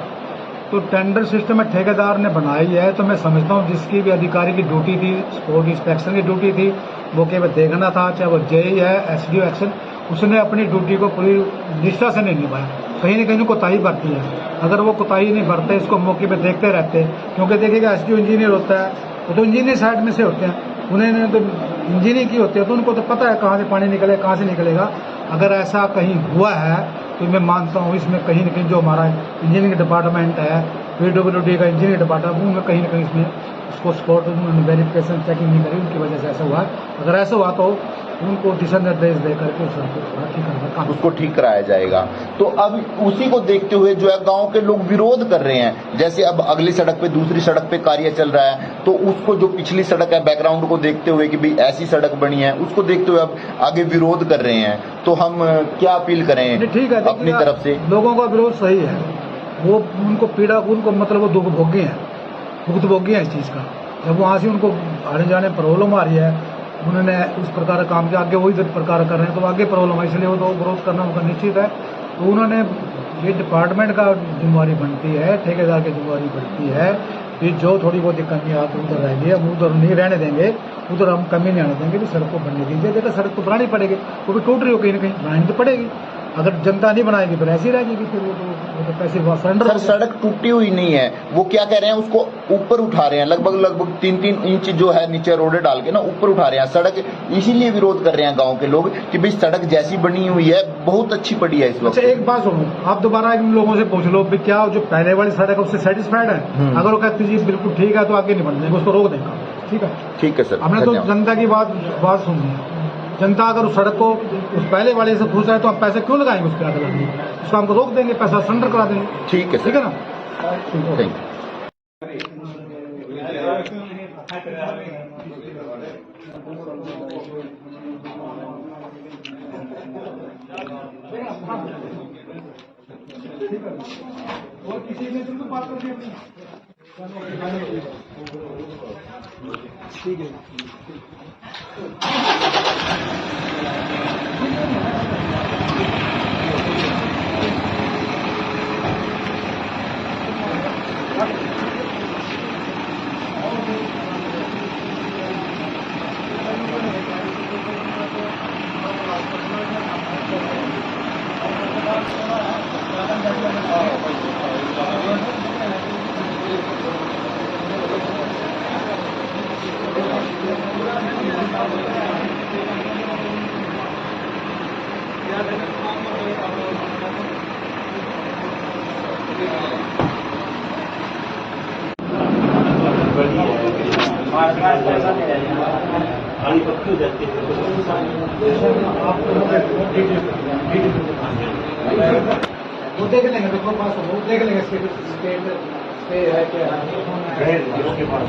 तो टेंडर सिस्टम में ठेकेदार ने बनाई है, तो मैं समझता हूँ जिसकी भी अधिकारी की ड्यूटी थी, स्पोर्ट इंस्पेक्शन की ड्यूटी थी, मौके पर देखना था, चाहे वो जेई है, एसडीओ एक्शन, उसने अपनी ड्यूटी को पूरी निष्ठा से नहीं निभाया। कहीं न कहीं कोताही बरती है। अगर वो कोताही नहीं बरते, इसको मौके पे देखते रहते, क्योंकि देखिएगा एसडीओ इंजीनियर होता है, वो तो इंजीनियर साइड में से होते हैं, उन्होंने तो इंजीनियरिंग की होती है, तो उनको तो पता है कहाँ से पानी निकले, कहाँ से निकलेगा। अगर ऐसा कहीं हुआ है तो मैं मानता हूँ इसमें कहीं न कहीं जो हमारा इंजीनियरिंग डिपार्टमेंट है, पीडब्ल्यूडी का इंजीनियरिंग डिपार्टमेंट, उनमें कहीं न कहीं इसमें उसको स्पॉट वेरिफिकेशन चेकिंग नहीं करी, उनकी वजह से ऐसा हुआ। अगर ऐसा हुआ तो उनको दिशा निर्देश दे करके उसको ठीक कराया जाएगा। तो अब उसी को देखते हुए जो है गांव के लोग विरोध कर रहे हैं। जैसे अब अगली सड़क पे, दूसरी सड़क पे कार्य चल रहा है, तो उसको जो पिछली सड़क है बैकग्राउंड को देखते हुए कि भाई ऐसी सड़क बनी है, उसको देखते हुए अब आगे विरोध कर रहे हैं। तो हम क्या अपील करें? ठीक है, अपनी तरफ से लोगों का विरोध सही है, वो उनको पीड़ा, उनको मतलब वो दुख भोगी है, भुगतभोगी है इस चीज का। जब वहां से उनको आने जाने प्रॉब्लम आ रही है, उन्होंने उस प्रकार का काम किया, आगे वही प्रकार कर रहे हैं, तो आगे प्रॉब्लम है, इसलिए वो तो विरोध करना उनका निश्चित है। तो उन्होंने ये डिपार्टमेंट का जिम्मेवारी बनती है, ठेकेदार की जिम्मेवारी बनती है कि जो थोड़ी बहुत कमी आती उधर रहेगी, हम उधर नहीं रहने देंगे, उधर हम कमी नहीं आने देंगे, तो सड़क को बनने दीजिए। देखो सड़क तो बनानी पड़ेगी, वो भी टूट रही हो कहीं ना कहीं, बनानी तो पड़ेगी। अगर जनता नहीं बनाएगी फिर ऐसी रहेगी, फिर वो तो पैसे सरेंडर। सर सड़क टूटी हुई नहीं है, वो क्या कह रहे हैं, उसको ऊपर उठा रहे हैं, लगभग 3-3 इंच जो है नीचे रोडे डाल के ना ऊपर उठा रहे हैं सड़क। इसीलिए विरोध कर रहे हैं गांव के लोग कि भाई सड़क जैसी बनी हुई है बहुत अच्छी पड़ी है इस वक्त। अच्छा एक बात सुनो, आप दोबारा इन लोगों से पूछ लो क्या जो पहले वाली सड़क है उससे सेटिस्फाइड है? अगर वो कहते जी बिल्कुल ठीक है तो आगे नहीं बढ़ जाएंगे, उसको रोक देंगे। ठीक है सर, हमने तो जनता की बात सुननी है। जनता अगर उस सड़क को उस पहले वाले से पूछ रहा है तो हम पैसे क्यों लगाएंगे उसके आगे लगने, उसको हमको रोक देंगे, पैसा सरेंडर करा देंगे। ठीक है ना? Thank you. और किसी ने तुमको बात कर दी ठीक है। वो देख लेंगे, देखो पास हो, वो देख लेंगे स्टेट स्टे है क्या है। उसके बाद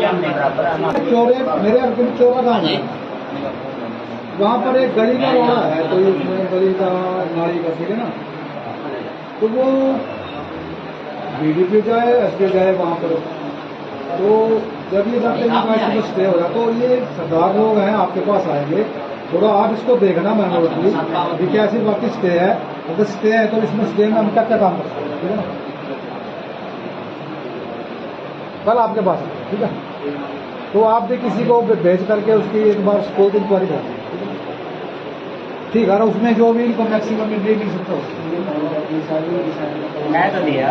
चोरे मेरे अर्थ में चोरा कहाँ है, वहाँ पर एक गली का रोड़ा है, तो उसमें गली का नाली का, ठीक है ना, तो वो बीडीपी जाए एसपी जाए वहाँ पर, तो जब ये जाते हैं तो स्टे होगा, तो ये सरदार लोग हैं आपके पास आएंगे, थोड़ा आप इसको देखना मैनुअली कि क्या ऐसी बाकी स्टे है, अगर स्टे है तो इसमें स्टे में हम क्या क्या काम कर सकते हैं, ठीक है ना, कल आपके पास आएंगे, ठीक है, तो आप भी किसी को भेज करके उसकी एक बार कोर्ट इंक्वायरी कर दें, ठीक है ना, उसमें जो भी इनको मैक्सिमम में दे नहीं सकता मैं तो दिया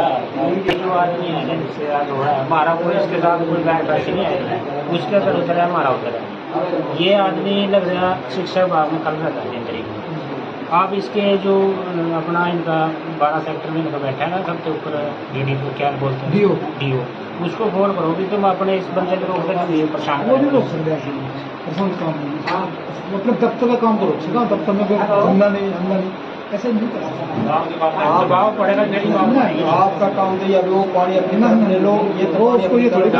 जो आदमी है ना जिससे आज हो रहा है, हमारा कोई इसके साथ कोई बैठ वैसे नहीं आया, उसके अगर उतर है हमारा उतर है। ये आदमी लग रहा शिक्षा विभाग में कल रहता है 3 तारीख में। आप इसके जो अपना इनका 12 सेक्टर में इनका बैठा है ना सबसे ऊपर डीडी को क्या बोलते हैं, डीओ, उसको फोन करो कि तुम अपने इस बंदे को रोक कर ये परेशान वो नहीं रोक सकते ऐसे पसंद काम नहीं, मतलब दफ्तर का काम करो, ठीक है, दफ्तर में हमला नहीं ऐसे नहीं करा सकते। दबाव पड़ेगा मेरी बात नहीं, आपका काम तो ये वो पानी अपने लोग ये वो उसको ये थोड़ी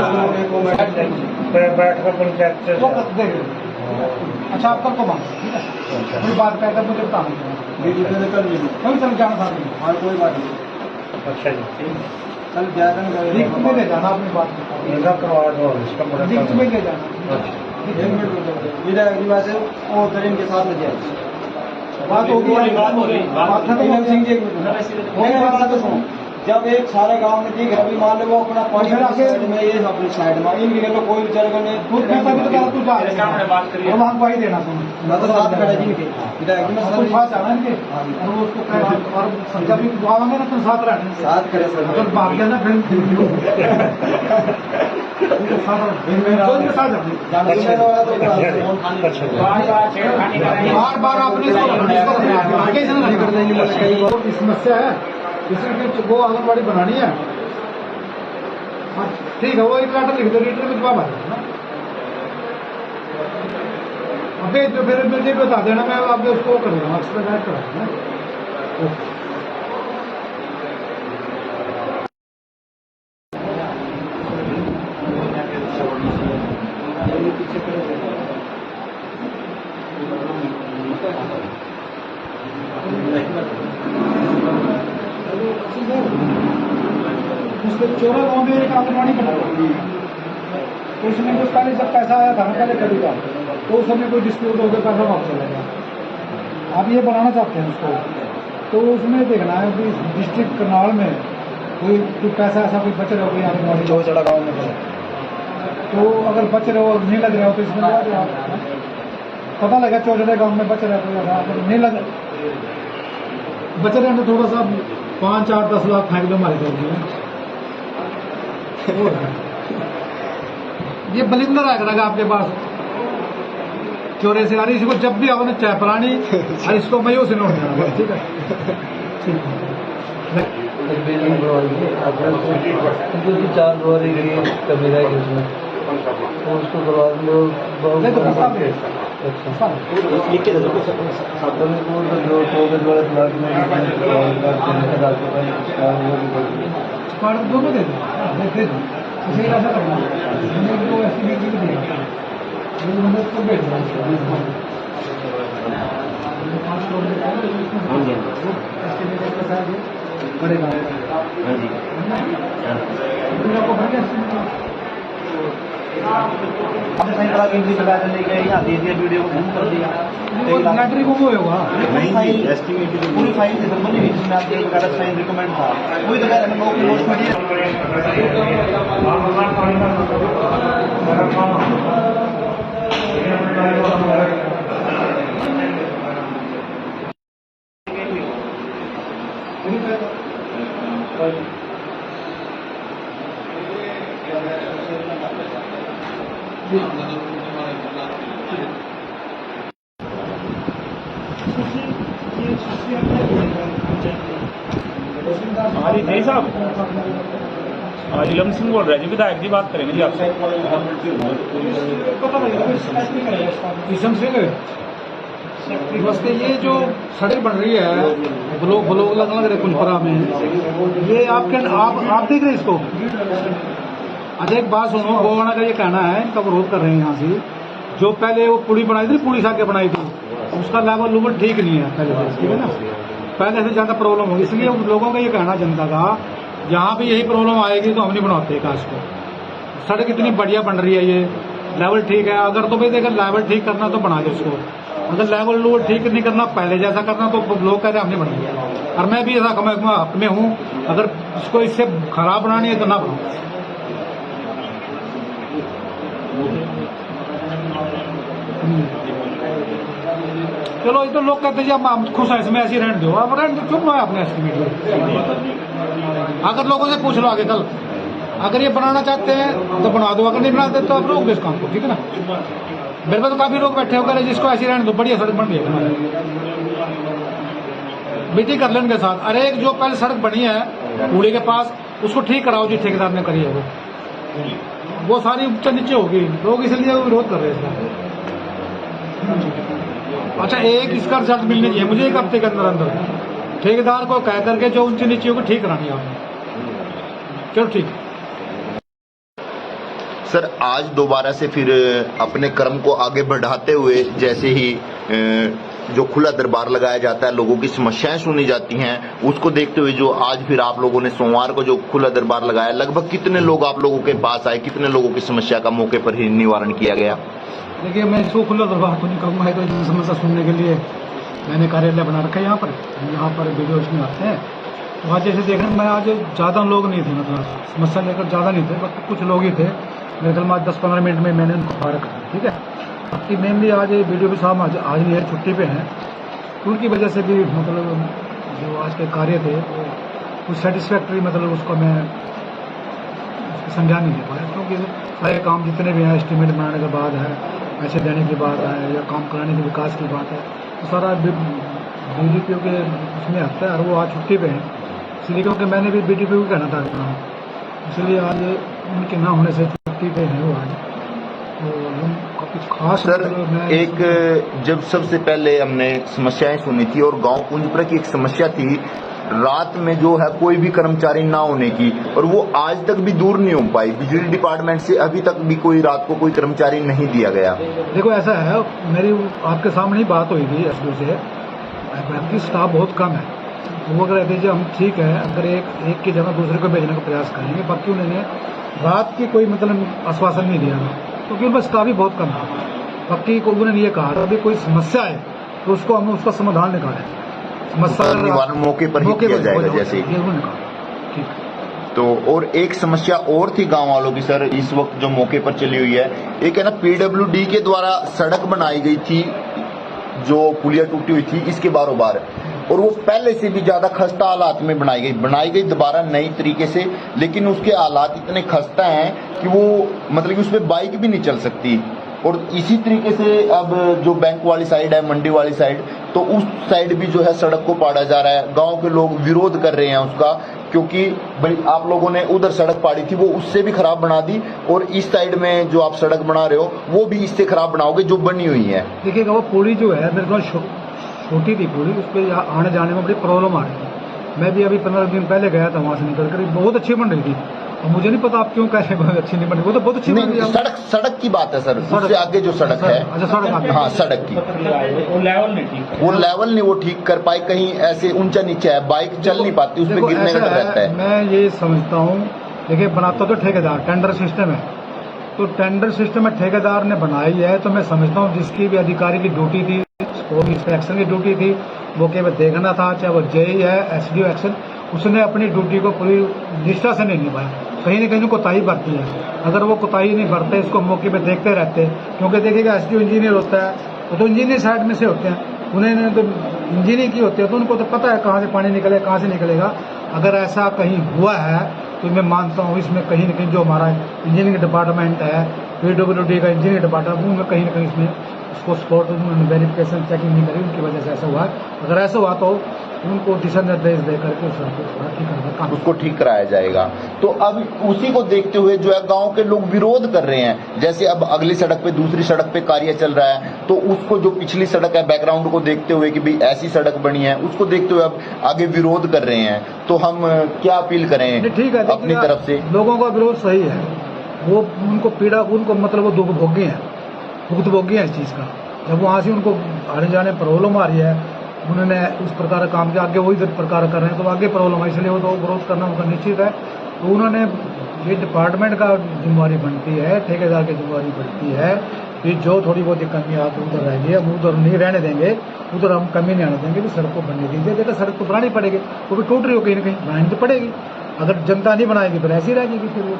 बैठ कर पंचायत वो देख अच्छा आप कल को मांग, ठीक है, कोई बात कहकर मुझे बताना, कल चल जाना साथ में, और कोई बात नहीं। अच्छा जी, कल ज्यादा लिफ्ट में ले जाना अपनी बात को, इनका करवा दो इसका बड़ा लिफ्ट में ले जाना, एक मिनट रुको, मेरा अगली बात है वो उधर इनके साथ ले जाए, बात होगी, बात खत्म हो सिंह जी गई। मेरी बात तो सुनो, जब एक सारे गांव में दिख रहा भी मान लो वो अपना पानी फिर आके- साइड में ये अपनी साइड में इनके लिए कोई बेचारे को नहीं खुद मैं तभी तो कह रहा तू जा मेरे सामने बात करिए। और वहाँ गवाही देना तुम, मैं तो साथ खड़ा जी इनके विधायक में तुम साथ जाना इनके, और वो उसको कह और जब भी आवांगे ना तुम साथ रहना, साथ खड़े सर अगर भाग गया ना फिर तो इनके साथ जाना, बार बार आपने आगे से नहीं कर देंगे, समस्या है इसलिए वो आंगनबाड़ी बनानी है, हाँ, ठीक है, वो एक लेटर लिख दो, रीडर में जवाब आ जाएगा ना, अबे तो फिर मुझे बता देना, मैं आपके उसको कर दूँगा, एक्सपेडाइट करा दूँगा। उसके चोरा गाँव में एक आंगनबाड़ी बना, तो उसमें जो पहले जब पैसा आया था ना पहले कभी का, तो उस समय कोई डिस्प्यूट हो गया, पैसा वापस चला गया, आप ये बनाना चाहते हैं उसको, तो उसमें देखना है कि डिस्ट्रिक्ट करनाल में कोई पैसा ऐसा कोई बच रहा हो, कोई आंगनबाड़ी चौचड़ा गाँव में तो अगर बच रहे हो नहीं लग रहे हो तो इसमें लगा दो आप, पता लगा चौचड़े गाँव में बच रहा है कोई, अगर नहीं लग बच रहे हैं तो थोड़ा सा 5, 8, 10 लाख फेंक दो हमारे दोगी में, ये बलिंदर आ करेगा आपके पास चोरे से, यानी इसको जब भी आओ ना चाय पिलानी और इसको मयो से नोट देना, ठीक है, ठीक है, बिल्डिंग बनवाइए अपने जो 4 द्वार एरिया कमी रहेगी उसमें, तो उसको करवा दो नहीं तो हिसाब है, अच्छा लिख के दे दो अपने को जो कोविड वाले प्लाट में कार्ड दोनों दे दो, दे दो, इसे ऐसा करना जो ऐसी भी चीज देगा जो मतलब को भेज दो, बढ़ेगा आपको भर गया, हमने सही करा कि इनकी सजा लेके यहाँ दे दिया, वीडियो को बंद कर दिया, वो लैटरी को वो होगा, पूरी फाइल दिसंबर में जिसमें आपके कागज साइन रिकमेंड था, वही तो कह रहे हैं पोस्ट मीडिया हमारी जय साहब इलम सिंह बोल रहे हैं जी, विधायक जी बात करेंगे जी आपसे। पता नहीं ईसम सिंह बस ये जो सड़क बन रही है ब्लॉक ब्लॉक लग रहे कुलपरा में, ये आपके आप देख रहे हैं इसको। अच्छा एक बात सुनो, गोवाना का ये कहना है, इनका विरोध कर रहे हैं यहाँ से, जो पहले वो पुली बनाई थी, पुलिस आके बनाई थी, उसका लेवल लूवल ठीक नहीं है पहले से, ठीक है ना, पहले से ज्यादा प्रॉब्लम होगी। इसलिए उन लोगों का ये कहना जनता का, यहाँ पे यही प्रॉब्लम आएगी तो हम नहीं बनाते काश को। सड़क इतनी बढ़िया बन रही है, ये लेवल ठीक है, अगर तो भाई अगर लेवल ठीक करना तो बना दो इसको, अगर लेवल लूवल ठीक नहीं करना, पहले जैसा करना, तो लोग कह रहे हैं हम नहीं बनाएंगे। और मैं भी ऐसा हक में हूँ, अगर इसको इससे खराब बनानी है तो ना बनाओ। चलो ये तो लोग कहते हैं हम खुश हैं इसमें, ऐसे रहने दो, अब रहने दो, क्यों बनाया अपने एस्टिमेट। अगर लोगों से पूछ लो आगे कल, अगर ये बनाना चाहते हैं तो बना दो, अगर नहीं बनाते तो आप रोक दो इस काम को, ठीक है ना। मेरे पास तो काफी लोग बैठे होकर जिसको ऐसे रहने दो, बढ़िया सड़क बन रही है मीटिंग कर लेने के साथ। अरे एक जो पहले सड़क बनी है पुली के पास, उसको ठीक कराओ जी, ठेकेदार ने करी है वो सारी ऊंचा नीचे होगी, लोग इसलिए विरोध कर रहे हैं इसका। अच्छा एक इसका रिजल्ट मिलनी चाहिए मुझे एक हफ्ते के अंदर अंदर, ठेकेदार को कह करके जो ऊंची नीचे होगी ठीक करानी है आपने। चलो ठीक। सर आज दोबारा से फिर अपने क्रम को आगे बढ़ाते हुए, जैसे ही जो खुला दरबार लगाया जाता है, लोगों की समस्याएं सुनी जाती हैं, उसको देखते हुए जो आज फिर आप लोगों ने सोमवार को जो खुला दरबार लगाया, लगभग कितने लोग आप लोगों के पास आए, कितने लोगों की समस्या का मौके पर ही निवारण किया गया? देखिए मैं इसको खुला दरबार तो नहीं कहूँगा, तो समस्या सुनने के लिए मैंने कार्यालय बना रखा है यहाँ पर वीडियोज में आते हैं। तो आज जैसे देख रहे हैं, मैं आज ज़्यादा लोग नहीं थे, मतलब समस्या लेकर ज़्यादा नहीं थे, बस कुछ लोग ही थे। मेरे ख्याल में आज 10-15 मिनट में मैंने उनको खा रखा, ठीक है। बाकी मेनली आज वीडियो भी साहब आज नहीं है, छुट्टी पे हैं, उनकी वजह से भी मतलब जो आज के कार्य थे वो कुछ सेटिस्फैक्ट्री, मतलब उसको मैं संज्ञान नहीं दे पाया, क्योंकि सारे काम जितने भी हैं एस्टिमेट बनाने के बाद है, पैसे देने की बात है या काम कराने के विकास की बात है, तो सारा BDPO के उसमें आता है, और वो आज छुट्टी पे हैं। इसलिए क्योंकि मैंने भी BDPO को कहना था, इसलिए आज उनके ना होने से छुट्टी पे है वो आज। तो कुछ खास सर एक जब सबसे पहले हमने समस्याएं सुनी थी, और गांव कुंजपुरा की एक समस्या थी रात में जो है कोई भी कर्मचारी ना होने की, और वो आज तक भी दूर नहीं हो पाई। बिजली डिपार्टमेंट से अभी तक भी कोई रात को कोई कर्मचारी नहीं दिया गया। देखो ऐसा है, मेरी आपके सामने ही बात हुई थी SDO से, आपकी स्टाफ बहुत कम है, वो अगर कहते हम ठीक है, अगर एक की जगह दूसरे को भेजने का प्रयास करेंगे। बाकी उन्होंने रात की कोई मतलब आश्वासन नहीं दिया, क्योंकि उनका स्टाफ भी बहुत कम है। बाकी को उन्होंने ये कहा अभी कोई समस्या है तो उसको हम उसका समाधान निकालें, समस्या निवारण मौके पर ही किया जाएगा जैसे ही। ठीक। तो और एक समस्या और थी गांव वालों की सर, इस वक्त जो मौके पर चली हुई है, एक है ना PWD के द्वारा सड़क बनाई गई थी, जो पुलिया टूटी हुई थी इसके बारों बार, और वो पहले से भी ज्यादा खस्ता हालात में बनाई गई दोबारा नई तरीके से, लेकिन उसके हालात इतने खस्ता हैं कि वो मतलब कि उसमें बाइक भी नहीं चल सकती। और इसी तरीके से अब जो बैंक वाली साइड है, मंडी वाली साइड, तो उस साइड भी जो है सड़क को पाड़ा जा रहा है। गांव के लोग विरोध कर रहे हैं उसका, क्योंकि आप लोगों ने उधर सड़क पाड़ी थी वो उससे भी खराब बना दी, और इस साइड में जो आप सड़क बना रहे हो वो भी इससे खराब बनाओगे जो बनी हुई है। देखिएगा वो पुली जो है मेरे पास छोटी थी पुली, उस पर आने जाने में बड़ी प्रॉब्लम आ रही थी। मैं भी अभी 15 दिन पहले गया था वहां से निकल कर, बहुत अच्छी बन रही थी। और मुझे नहीं पता आप क्यों कह रहे हैं अच्छी नहीं बनी, वो तो बहुत अच्छी बन रही है। सड़क की बात है सर, उससे आगे जो सड़क है। अच्छा सड़क, हाँ सड़क की वो लेवल नहीं ठीक, वो ठीक कर पाई, कहीं ऐसे ऊंचा नीचा है, बाइक चल नहीं पाती, उसमें गिरने का डर रहता है। मैं ये समझता हूँ, देखिए बनाता तो ठेकेदार, टेंडर सिस्टम है, तो टेंडर सिस्टम में ठेकेदार ने बनाई है, तो मैं समझता हूँ जिसकी भी अधिकारी की ड्यूटी थी, वो इंस्पेक्शन की ड्यूटी थी, वो केवल देखना था, चाहे वो JE है, SDO एक्शन, उसने अपनी ड्यूटी को पूरी निष्ठा से नहीं निभाया, कहीं न कहीं कोताही बरती है। अगर वो कोताही नहीं बरते, इसको मौके पे देखते रहते, क्योंकि देखिएगा SDO इंजीनियर होता है, वो तो इंजीनियर साइड में से होते हैं, उन्होंने तो इंजीनियर की होती है, तो उनको तो पता है कहाँ से पानी निकले, कहाँ से निकलेगा। अगर ऐसा कहीं हुआ है तो मैं मानता हूँ इसमें कहीं न कहीं जो हमारा इंजीनियरिंग डिपार्टमेंट है, PWD का इंजीनियरिंग डिपार्टमेंट, उनमें कहीं न कहीं इसमें उसको स्पॉट वेरिफिकेशन चेकिंग नहीं करी, उनकी वजह से ऐसा हुआ। अगर ऐसा हुआ तो उनको दिशा निर्देश दे करके उस सड़क को ठीक करना काम उसको ठीक कराया जाएगा। तो अब उसी को देखते हुए जो है गांव के लोग विरोध कर रहे हैं। जैसे अब अगली सड़क पे, दूसरी सड़क पे कार्य चल रहा है, तो उसको जो पिछली सड़क है बैकग्राउंड को देखते हुए कि भाई ऐसी सड़क बनी है, उसको देखते हुए अब आगे विरोध कर रहे हैं। तो हम क्या अपील करें ठीक है, अपनी तरफ से? लोगों का विरोध सही है, वो उनको पीड़ा, उनको मतलब वो दुख भोगी हैं, भुक्तभोगी हैं इस चीज़ का। जब वहाँ से उनको आने जाने प्रॉब्लम आ रही है, उन्होंने उस प्रकार का काम किया, आगे वही प्रकार कर रहे हैं, तो आगे प्रॉब्लम है, इसलिए वो तो विरोध करना उनका निश्चित है। तो उन्होंने ये डिपार्टमेंट का जिम्मेवारी बनती है, ठेकेदार की जिम्मेवारी बनती है कि जो थोड़ी बहुत कमी आ तो उधर रहेगी, हम उधर नहीं रहने देंगे, उधर हम कमी नहीं आने देंगे, तो सड़क को बनने दीजिए। देखो सड़क तो बनानी पड़ेगी, वो भी टूट रही हो कहीं ना कहीं, बनानी तो पड़ेगी। अगर जनता नहीं बनाएगी फिर ऐसी रहेगी, फिर वो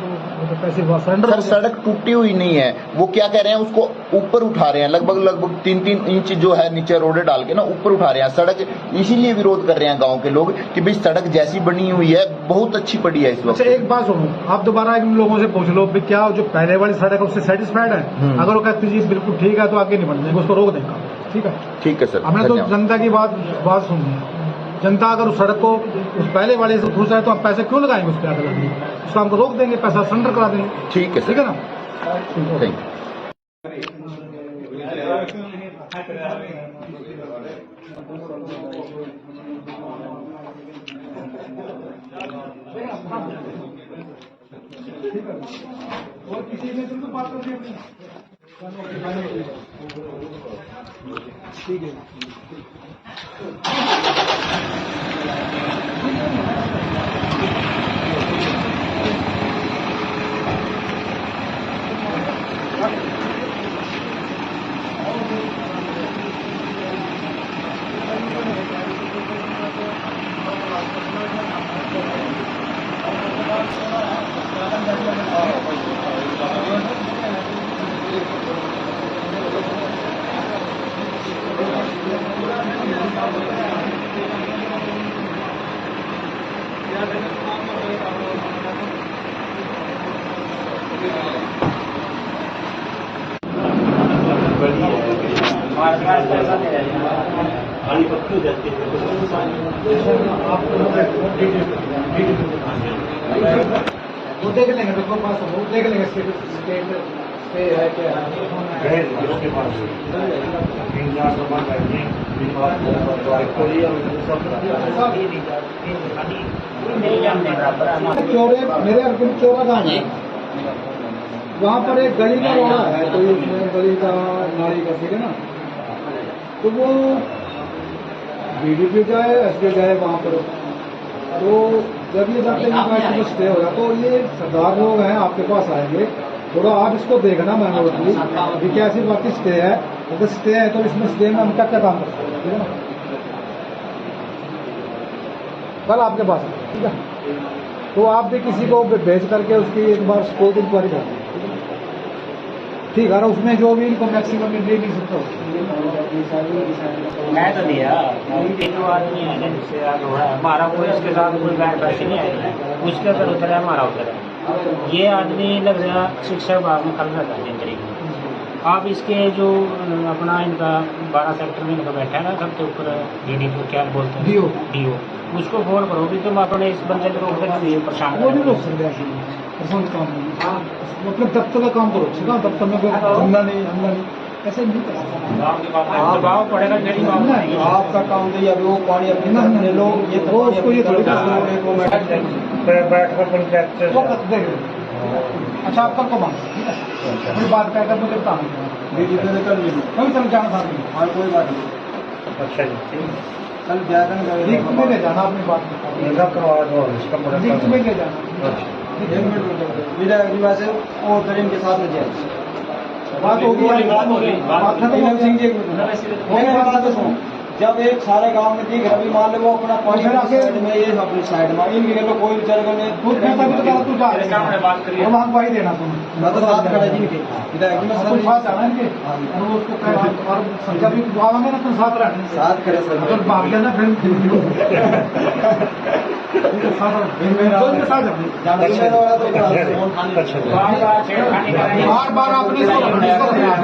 तो पैसे सरेंडर। सर सड़क टूटी हुई नहीं है, वो क्या कह रहे हैं, उसको ऊपर उठा रहे हैं, लगभग 3-3 इंच जो है नीचे रोडे डाल के ना ऊपर उठा रहे हैं सड़क। इसीलिए विरोध कर रहे हैं गांव के लोग कि भाई सड़क जैसी बनी हुई है बहुत अच्छी पड़ी है इस वक्त। अच्छा एक बात सुनो, आप दोबारा इन लोगों से पूछ लो भी क्या जो पहले वाली सड़क है उससे सेटिस्फाइड है? अगर वो कहते जी बिल्कुल ठीक है तो आगे नहीं बढ़ जाएंगे, उसको रोक देगा। ठीक है, ठीक है सर, हमने तो जनता की बात सुननी है। जनता अगर उस सड़क को उस पहले वाले से खुश है तो हम पैसे क्यों लगाएंगे उस पर आगे लगने? उस काम को रोक देंगे, पैसा सरेंडर करा देंगे। ठीक है, ठीक है ना? Thank you. और किसी ने तुमको बात कर दी? ठीक है। वो देख लेंगे, तो पास वो देख लेंगे स्टेट पे है क्या है उसके पास चौरे मेरे अर्जुन चौरा गाँव है, वहाँ पर एक गली का रोड़ा है, तो उसमें गली का नाली का ठीक है ना, तो वो बीडीपी जाए एसडी जाए वहाँ पर, तो जब ये जाते हैं स्टे होगा तो ये सरदार लोग हैं आपके पास आएंगे, थोड़ा आप इसको देखना मैनुअली अभी क्या ऐसी बाकी स्टे है, अगर स्टे है तो इसमें स्टे में हम क्या क्या काम कर सकते हैं, ठीक है ना? कल आपके पास ठीक है, तो आप भी किसी को भेज करके उसकी एक बार स्कोप इंक्वायरी कर दें, ठीक है ना? उसमें जो भी इनको मैक्सिमम दे नहीं सकता मैं तो दिया, जो आदमी है ना जिससे आग हो रहा है, हमारा कोई इसके साथ कोई बैठ बैठ नहीं आएगा, उसके अगर उतर है हमारा उतर है। ये आदमी लग रहा शिक्षा विभाग में कल रहता है 3 तारीख में। आप इसके जो अपना इनका 12 सेक्टर में इनका बैठा है ना सबसे ऊपर डीडी को क्या बोलते हैं, डीओ, उसको फोन करो भी तुम अपने इस बंदे को रोक देना, परेशान वो नहीं रोक सकते पसंद काम नहीं, मतलब दफ्तर का काम करो, ठीक है? दफ्तर में कोई हमला नहीं ऐसे नहीं करना, दबाव पड़ेगा, जड़ी आपका काम तो ये अभी वो पानी अपने घर में ले लो, ये तो उसको ये थोड़ी बैठ कर पंचायत वो कर देंगे। अच्छा आप कब मांग ठीक है, कोई बात कहकर मुझे बता कभी चल जाना साथ में, और कोई बात नहीं। अच्छा जी, कल व्याकरण लिख में ले जाना अपनी बात करवा दो इसका लिख में ले जाना। 1 मिनट रुको, विधायक जी वैसे और करीम के साथ में जाए बात होगी बात खत्म हो सिंह जी बात तो सुनो, जब एक सारे गांव में दिख रहा मान लो वो अपना पानी साइड में ये अपनी साइड में इनके लिए कोई बेचारे को तू जा वहाँ गवाही देना तुम मैं तो साथ खड़ा जी विधायक जी मैं जाना इनके और उसको जब आवांगे ना तो साथ रहने साथ करे सर अगर भाग गया ना फिर साथ जाने बार बार आपने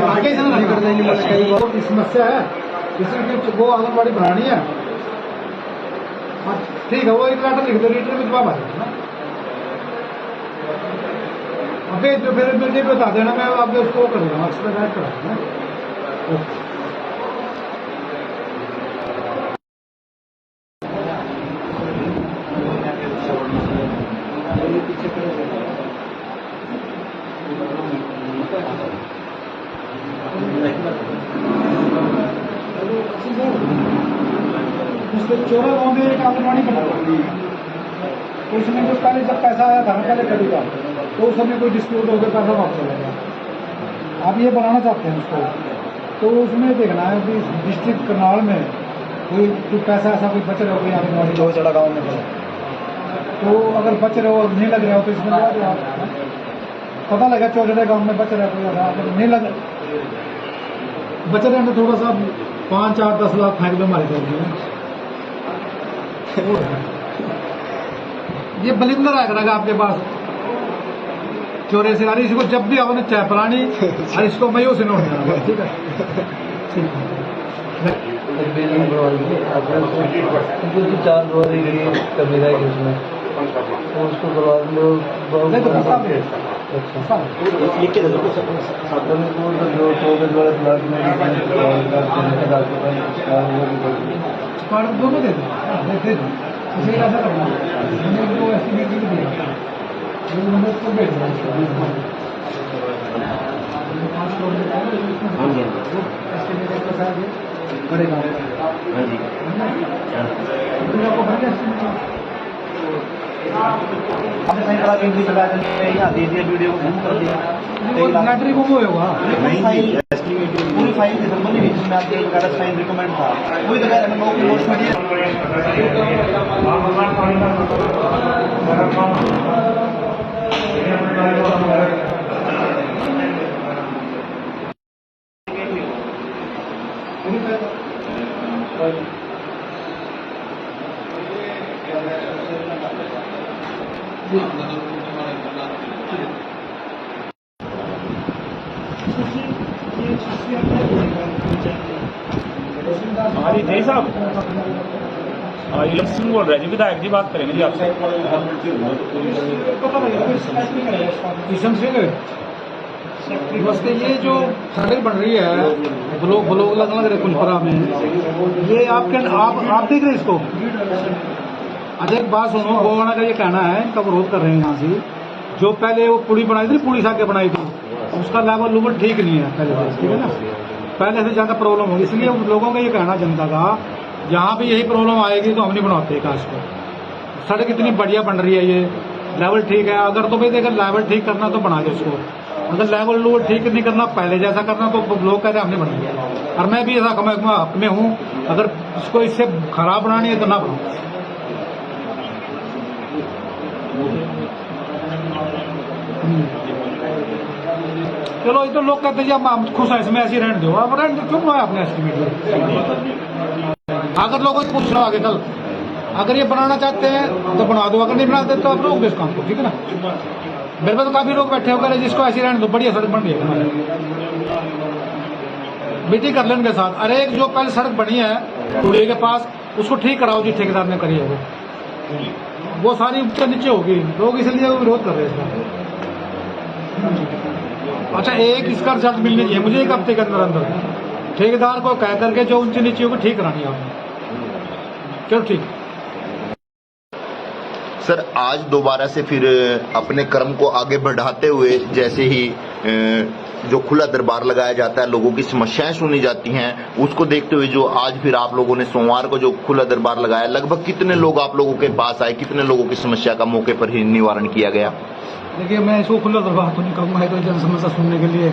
आगे से नहीं कर देंगे समस्या है इसलिए वो आंगनबाड़ी बनानी है ठीक है वो एक लेटर लिख दो रीटर में जवाब आ जाएगा ना अभी जो फिर मुझे बता देना मैं आपको उसको कर दूंगा एक्सपेक्ट करा दूंगा उसके चौरा गाँव में एक आंगनबाड़ी बना तो उसमें जो पहले जब पैसा आया था ना पहले कभी का तो उस समय कोई डिस्प्यूट हो गया पैसा वापस चला गया आप ये बनाना चाहते हैं उसको तो उसमें देखना है कि डिस्ट्रिक्ट करनाल में कोई पैसा ऐसा कोई बच रहा हो कोई आंगनबाड़ी चौचड़ा गाँव में तो अगर बच रहे हो नहीं लग रहा हो तो इसमें लगा दो आप पता लगा चौचड़े गाँव में बच रहा है कोई अगर नहीं लग बच रहे हैं तो थोड़ा सा 5, 8, 10 लाख फेंक दो हमारे साथ में ये बलिंदर आएगा आपके पास चोरे से यार इसको जब भी आपने चाय पिलानी और इसको मैं से नोट देना ठीक है बिल्डिंग बनवाइए क्योंकि 4 द्वारी गई कमीरा है उसमें तो उसको करवा लो अच्छा लिख के दे दो अपने को जो 14 द्वारा ब्लॉक में दोनों दे दो इसे ऐसा करना जो एस्टिमेट भी दिया को भेज देना 5 करोड़ हाँ जी एस्टिमेट करेगा हाँ जी आपको भर के एस्टिमेट हमने सही करा के इंग्लिश लगा के यहाँ दे दिया वीडियो को सेंड कर दिया लैटरी को होगा पूरी फाइल थी सर बनी हुई जिसमें आपके कागज साइन रिकमेंड था वही तो कह रहे हैं नो नोट्स हमारी जय साहब इलम सिंह बोल रहे हैं जी, विधायक जी बात करेंगे जी आपसे। किशन सिंह नमस्ते। ये जो सड़क बन रही है ब्लॉक लग रहे कुलपरा में, ये आपके आप देख रहे हैं इसको? अच्छा एक बात सुनो, गोवाना का ये कहना है, इनका विरोध कर रहे हैं यहाँ से, जो पहले वो पुली बनाई थी, पुलिस आके बनाई थी, उसका लेवल ठीक नहीं है पहले से, ठीक है ना, पहले से ज्यादा प्रॉब्लम होगी। इसलिए लोगों का ये कहना जनता का, जहाँ भी यही प्रॉब्लम आएगी तो हम नहीं बनाते काश को। सड़क इतनी बढ़िया बन रही है, ये लेवल ठीक है, अगर तो भाई अगर लेवल ठीक करना तो बना दे उसको, अगर लेवल ठीक नहीं करना, पहले जैसा करना, तो लोग कह रहे हैं हमने बनाया। और मैं भी ऐसा हक में हूँ, अगर इसको इससे खराब बनानी है तो ना बनाओ। चलो ये तो लोग कहते हैं हम खुश हैं इसमें, ऐसी रेंट दो, आप रेंट क्यों बनाया आपने एस्टिमेट? अगर लोगों को पूछ लो आगे कल, अगर ये बनाना चाहते हैं तो बना दो, अगर नहीं बनाते तो आप रोक दो इस काम को, ठीक है ना। मेरे पास तो काफी लोग बैठे होकर जिसको ऐसी रेंट दो, बढ़िया सड़क बन रही है, मीटिंग कर लेने के साथ। अरे एक जो पहले सड़क बनी है टूड़ी के पास, उसको ठीक कराओ जी, ठेकेदार ने करी है वो सारी ऊपर नीचे होगी, लोग इसलिए विरोध कर रहे हैं इसका। अच्छा एक इसका रिजल्ट मिलनी चाहिए मुझे, 1 हफ्ते के अंदर अंदर ठेकेदार को कह करके जो ऊंची नीचे होगी ठीक करानी है आपने। चलो ठीक। सर आज दोबारा से फिर अपने कर्म को आगे बढ़ाते हुए, जैसे ही जो खुला दरबार लगाया जाता है, लोगों की समस्याएं सुनी जाती हैं, उसको देखते हुए जो आज फिर आप लोगों ने सोमवार को जो खुला दरबार लगाया, लगभग कितने लोग आप लोगों के पास आए, कितने लोगों की समस्या का मौके पर ही निवारण किया गया? देखिए मैं इसको खुला दरबार तो नहीं कहूँगा, तो जन समस्या सुनने के लिए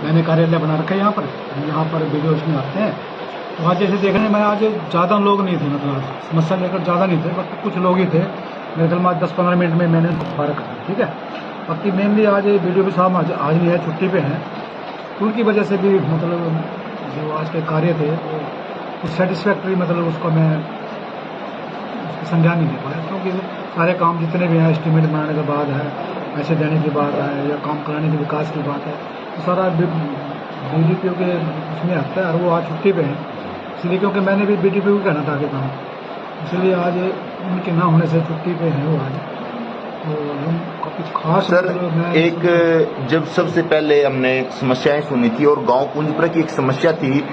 मैंने कार्यालय बना रखा है यहाँ पर वीडियो में आते हैं। तो आज जैसे देखने में आज ज़्यादा लोग नहीं थे, मतलब समस्या लेकर ज़्यादा नहीं थे, बट कुछ लोग ही थे। मेरे ख्याल में 10-15 मिनट में मैंने फर्क है, ठीक है। बाकी मेनली आज वीडियो भी साहब आज नहीं है, छुट्टी पे हैं, उनकी वजह से भी मतलब जो आज के कार्य थे वो कुछ सेटिस्फैक्ट्री मतलब उसको मैं उसकी संज्ञान नहीं ले पाया, क्योंकि सारे काम जितने भी हैं एस्टीमेट बनाने के बाद है, पैसे देने की बात है या काम कराने के विकास की बात है, तो सारा BDPO के उसमें आता है और वो आज छुट्टी पे हैं। इसलिए क्योंकि मैंने भी BDPO को कहना था आगे काम, इसलिए आज उनके ना होने से छुट्टी पे हैं वो आज। तो हम कुछ खास सर मैं एक जब सबसे पहले हमने समस्याएं सुनी थी और गांव कुंजपुरा की एक समस्या थी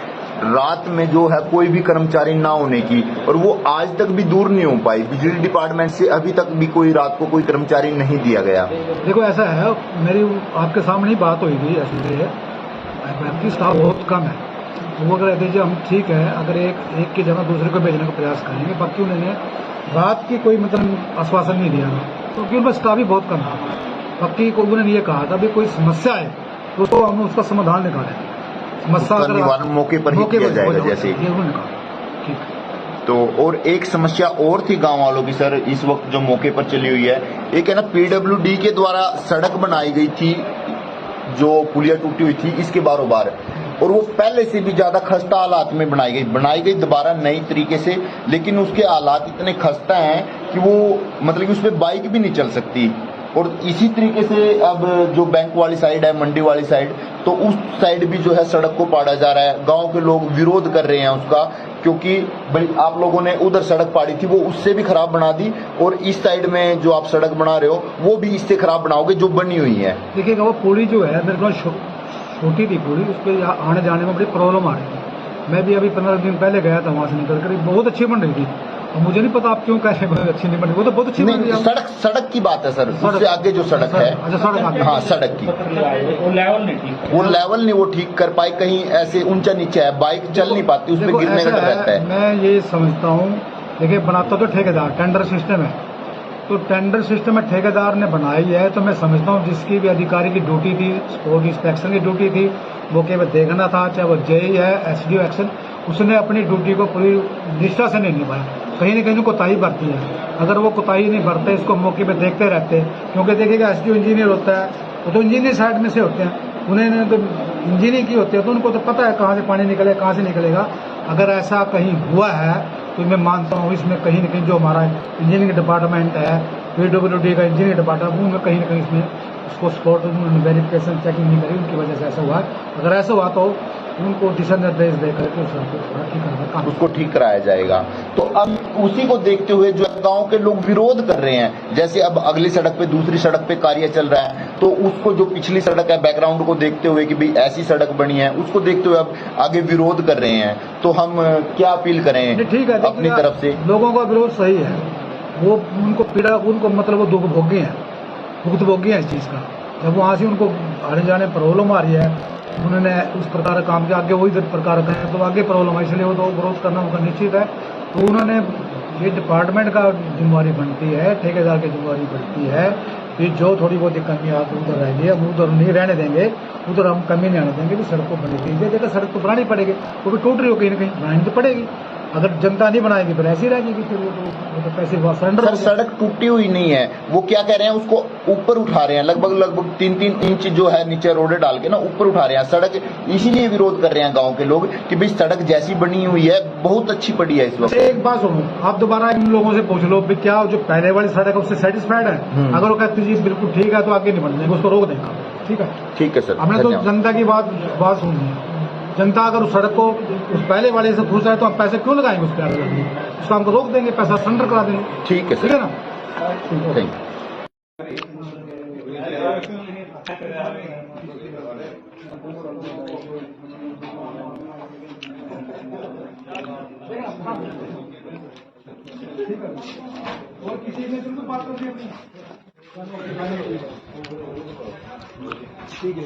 रात में जो है कोई भी कर्मचारी ना होने की, और वो आज तक भी दूर नहीं हो पाई। बिजली डिपार्टमेंट से अभी तक भी कोई रात को कोई कर्मचारी नहीं दिया गया। देखो ऐसा है, मेरी आपके सामने ही बात हुई थी, ऐसे फैक्ट्री स्टाफ बहुत कम है, तो वो अगर दीजिए हम ठीक है, अगर एक की जगह दूसरे को भेजने का प्रयास करेंगे, बाकी उन्होंने रात की कोई मतलब आश्वासन नहीं दिया, क्योंकि उनका स्टाफ ही बहुत कम है। बाकी को उन्होंने ये कहा था भी कोई समस्या है तो हम उसका समाधान निकालेंगे, समस्या उसका निवारण मौके पर ही किया जाएगा जैसे ये उन्होंने कहा। ठीक। तो और एक समस्या और थी गांव वालों की सर, इस वक्त जो मौके पर चली हुई है, एक है ना PWD के द्वारा सड़क बनाई गई थी जो पुलिया टूटी हुई थी इसके बारों बार, और वो पहले से भी ज्यादा खस्ता हालात में बनाई गई दोबारा नई तरीके से, लेकिन उसके हालात इतने खस्ता हैं कि वो मतलब कि उस पर बाइक भी नहीं चल सकती। और इसी तरीके से अब जो बैंक वाली साइड है, मंडी वाली साइड, तो उस साइड भी जो है सड़क को पाड़ा जा रहा है। गांव के लोग विरोध कर रहे हैं उसका, क्योंकि भाई आप लोगों ने उधर सड़क पाड़ी थी वो उससे भी खराब बना दी, और इस साइड में जो आप सड़क बना रहे हो वो भी इससे खराब बनाओगे जो बनी हुई है। देखिएगा वो पुली जो है मेरे को छोटी थी पुली, उस पर आने जाने में बड़ी प्रॉब्लम आ रही थी। मैं भी अभी 15 दिन पहले गया था वहां से निकल कर, बहुत अच्छी बन रही थी। और मुझे नहीं पता आप क्यों कह रहे हैं अच्छी नहीं बनी, वो तो बहुत अच्छी बन रही है। सड़क की बात है सर, उससे आगे जो सड़क है, अच्छा सड़क आगे, हाँ सड़क की वो लेवल नहीं ठीक, वो लेवल नहीं वो ठीक कर पाई, कहीं ऐसे ऊंचा नीचे है, बाइक चल नहीं पाती, उसमें गिरने का डर रहता है। मैं ये समझता हूँ, देखिए बनाता तो ठेकेदार, टेंडर सिस्टम है, तो टेंडर सिस्टम में ठेकेदार ने बनाई है, तो मैं समझता हूँ जिसकी भी अधिकारी की ड्यूटी थी, स्पोर्ट इंस्पेक्शन की ड्यूटी थी, वो केवल देखना था, चाहे वो JE है, SDO एक्शन, उसने अपनी ड्यूटी को पूरी निष्ठा से नहीं निभाया, कहीं न कहीं कोताही बरती है। अगर वो कोताही नहीं बरते, इसको मौके पे देखते रहते, क्योंकि देखिएगा SDO इंजीनियर होता है, वो तो इंजीनियर साइड में से होते हैं, उन्हें तो इंजीनियर की होती है, तो उनको तो पता है कहाँ से पानी निकले, कहाँ से निकलेगा। अगर ऐसा कहीं हुआ है तो मैं मानता हूँ इसमें कहीं न कहीं जो हमारा इंजीनियरिंग डिपार्टमेंट है, PWD का इंजीनियरिंग डिपार्टमेंट, उनमें कहीं न कहीं इसमें उसको स्पॉट वेरिफिकेशन चेकिंग नहीं करी, उनकी वजह से ऐसा हुआ है। अगर ऐसा हुआ तो उनको दिशा निर्देश देकर के उसको ठीक कराया जाएगा। तो अब उसी को देखते हुए जो गांव के लोग विरोध कर रहे हैं, जैसे अब अगली सड़क पे दूसरी सड़क पे कार्य चल रहा है, तो उसको जो पिछली सड़क है बैकग्राउंड को देखते हुए कि भाई ऐसी सड़क बनी है, उसको देखते हुए अब आगे विरोध कर रहे हैं। तो हम क्या अपील करें? ठीक है, अपनी तरफ से लोगों का विरोध सही है, वो उनको पीड़ा, उनको मतलब वो दुख भोगी है, भुगतभोगी है इस चीज का। जब वहां से उनको आने जाने प्रॉब्लम आ रही है, उन्होंने उस प्रकार का काम किया, आगे वही प्रकार का है तो आगे प्रॉब्लम है, इसलिए वो तो विरोध करना उनका निश्चित है। तो उन्होंने ये डिपार्टमेंट का जिम्मेवारी बनती है, ठेकेदार की जिम्मेवारी बनती है कि जो थोड़ी बहुत कमी आप उधर रहेगी, हम उधर नहीं रहने देंगे, उधर हम कमी नहीं आने देंगे, तो सड़क को बनी कीजिए। जगह सड़क तो बनानी पड़ेगी, वो भी टूट रही हो कहीं ना कहीं, बनानी तो पड़ेगी। अगर जनता नहीं बनाएगी फिर ऐसी रहेगी, फिर वो तो पैसे सरेंडर। सर सड़क टूटी हुई नहीं है, वो क्या कह रहे हैं उसको ऊपर उठा रहे हैं, लगभग 3-3 इंच जो है नीचे रोडे डाल के ना ऊपर उठा रहे हैं सड़क। इसीलिए विरोध कर रहे हैं गांव के लोग कि भाई सड़क जैसी बनी हुई है बहुत अच्छी पड़ी है इस वक्त। एक बात सुनो, आप दोबारा इन लोगों से पूछ लो कि क्या जो पहले वाली सड़क है उससे सेटिस्फाइड है? अगर वो कहते जी बिल्कुल ठीक है तो आगे नहीं बढ़ जाएंगे, उसको रोक देंगे। ठीक है, ठीक है सर, हमने तो जनता की बात सुननी है। जनता अगर उस सड़क को उस पहले वाले से पूछ रहा है तो हम पैसे क्यों लगाएंगे उस पर? उसको हमको रोक देंगे, पैसा सरेंडर करा देंगे। ठीक है सर, ठीक है ना? Thank you. और किसी ने तुमको बात कर दी अपनी? ठीक है।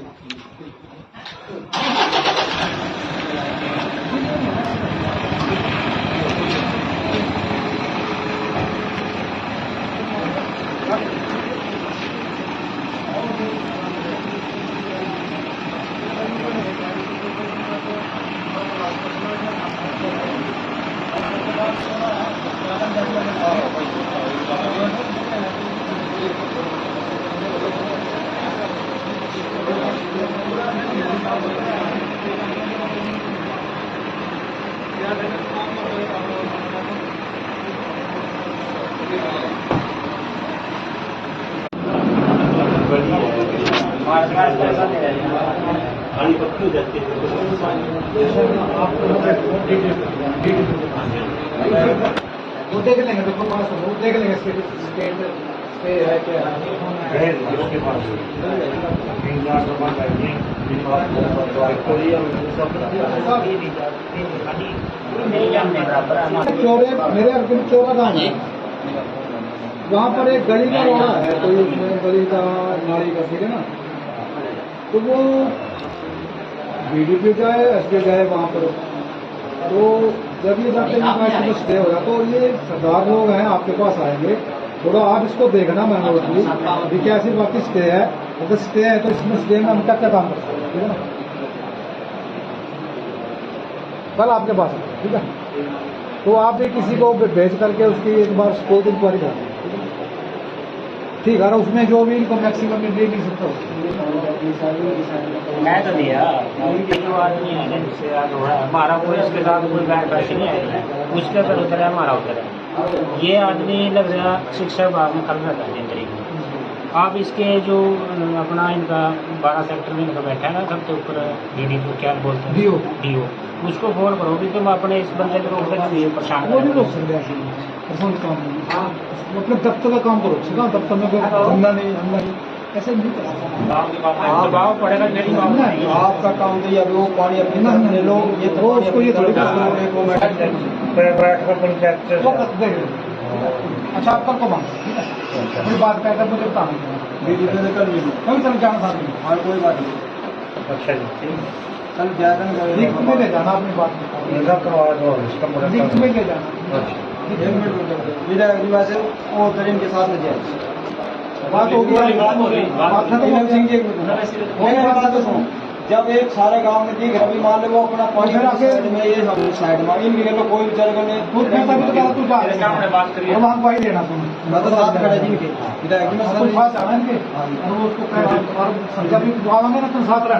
वो देख लेंगे, देखो पास वो देख लेंगे स्टेट पे है क्या है। उसके पास चौरे मेरे अर्जुन चौरा गाँव है, वहाँ पर एक गली का रोड़ा है, कोई उसमें गली का नाली का, ठीक है ना। तो वो बीडीपी जाए एसपी जाए वहाँ पर, तो जब ये जाते स्टे होगा तो ये सरदार लोग हैं आपके पास आएंगे, थोड़ा आप इसको देखना मैनुअली अभी क्या ऐसी बाकी स्टे है, अगर स्टे है तो इसमें स्टे में हम क्या क्या काम कर सकते हैं, ठीक है ना। कल आपके पास है, ठीक है, तो आप भी किसी को भेज करके उसकी एक बार स्कूल की इंक्वायरी कर, ठीक है ना। उसमें जो भी इनको मैक्सिमम में दे नहीं सकता मैं तो दिया उनके जो आदमी है ना जिससे आज हो रहा है, हमारा कोई इसके साथ कोई बैठ पैसे नहीं आएगा, उसके ऊपर उतर है हमारा उतर है। ये आदमी लग रहा शिक्षा विभाग में कल रहता है 3 तारीख को। आप इसके जो अपना इनका 12 सेक्टर में इनका बैठा है ना सबसे ऊपर डीडी को क्या बोलते हैं डीओ, उसको फोन करो कि तुम अपने इस बंदे को रोक सकते हो, परेशान वो नहीं रोक सकते ऐसे पसंद काम नहीं, मतलब दफ्तर का काम करो सीधा, दफ्तर में कोई धंधा नहीं धंधा नहीं ऐसे नहीं कर सकते। दबाव पड़ेगा मेरी बात नहीं। आपका काम तो ये अभी वो पानी अपने घर में ले लो, ये तो वो पानी उसको ये अपने थोड़ी घर में कर लो, एक वो मैटर बैठ कर पंचायत वो कर देंगे। अच्छा आप कल को मांग, ठीक है, कोई बात कहकर मुझे बताना, बीडीपी से कल मिलो, कल चल जाना साथ में, और कोई बात नहीं, अच्छा जी कल जाकर लिख में ले जाना अपनी बात में, लिख में ले जाना। एक मिनट रुक जाओ, विधायक जी वैसे वो करीम के साथ में जाए बात होगी, बात खत्म हो नीलम सिंह जी गई। मेरी बात तो सुनो, जब एक सारे गांव में दिख रहा, मान लो वो अपना पानी फिर आगे- साइड में, ये अपनी साइड में, इनके लिए कोई विचार करने खुद मैं तभी तो कहा तू जा मेरे सामने बात करिए। और वहाँ गवाही देना तुम, मैं तो साथ खड़ा जी इनके विधायक जी में कोई बात आना इनके, और वो उसको कह और जब भी दुआ में ना तुम साथ रह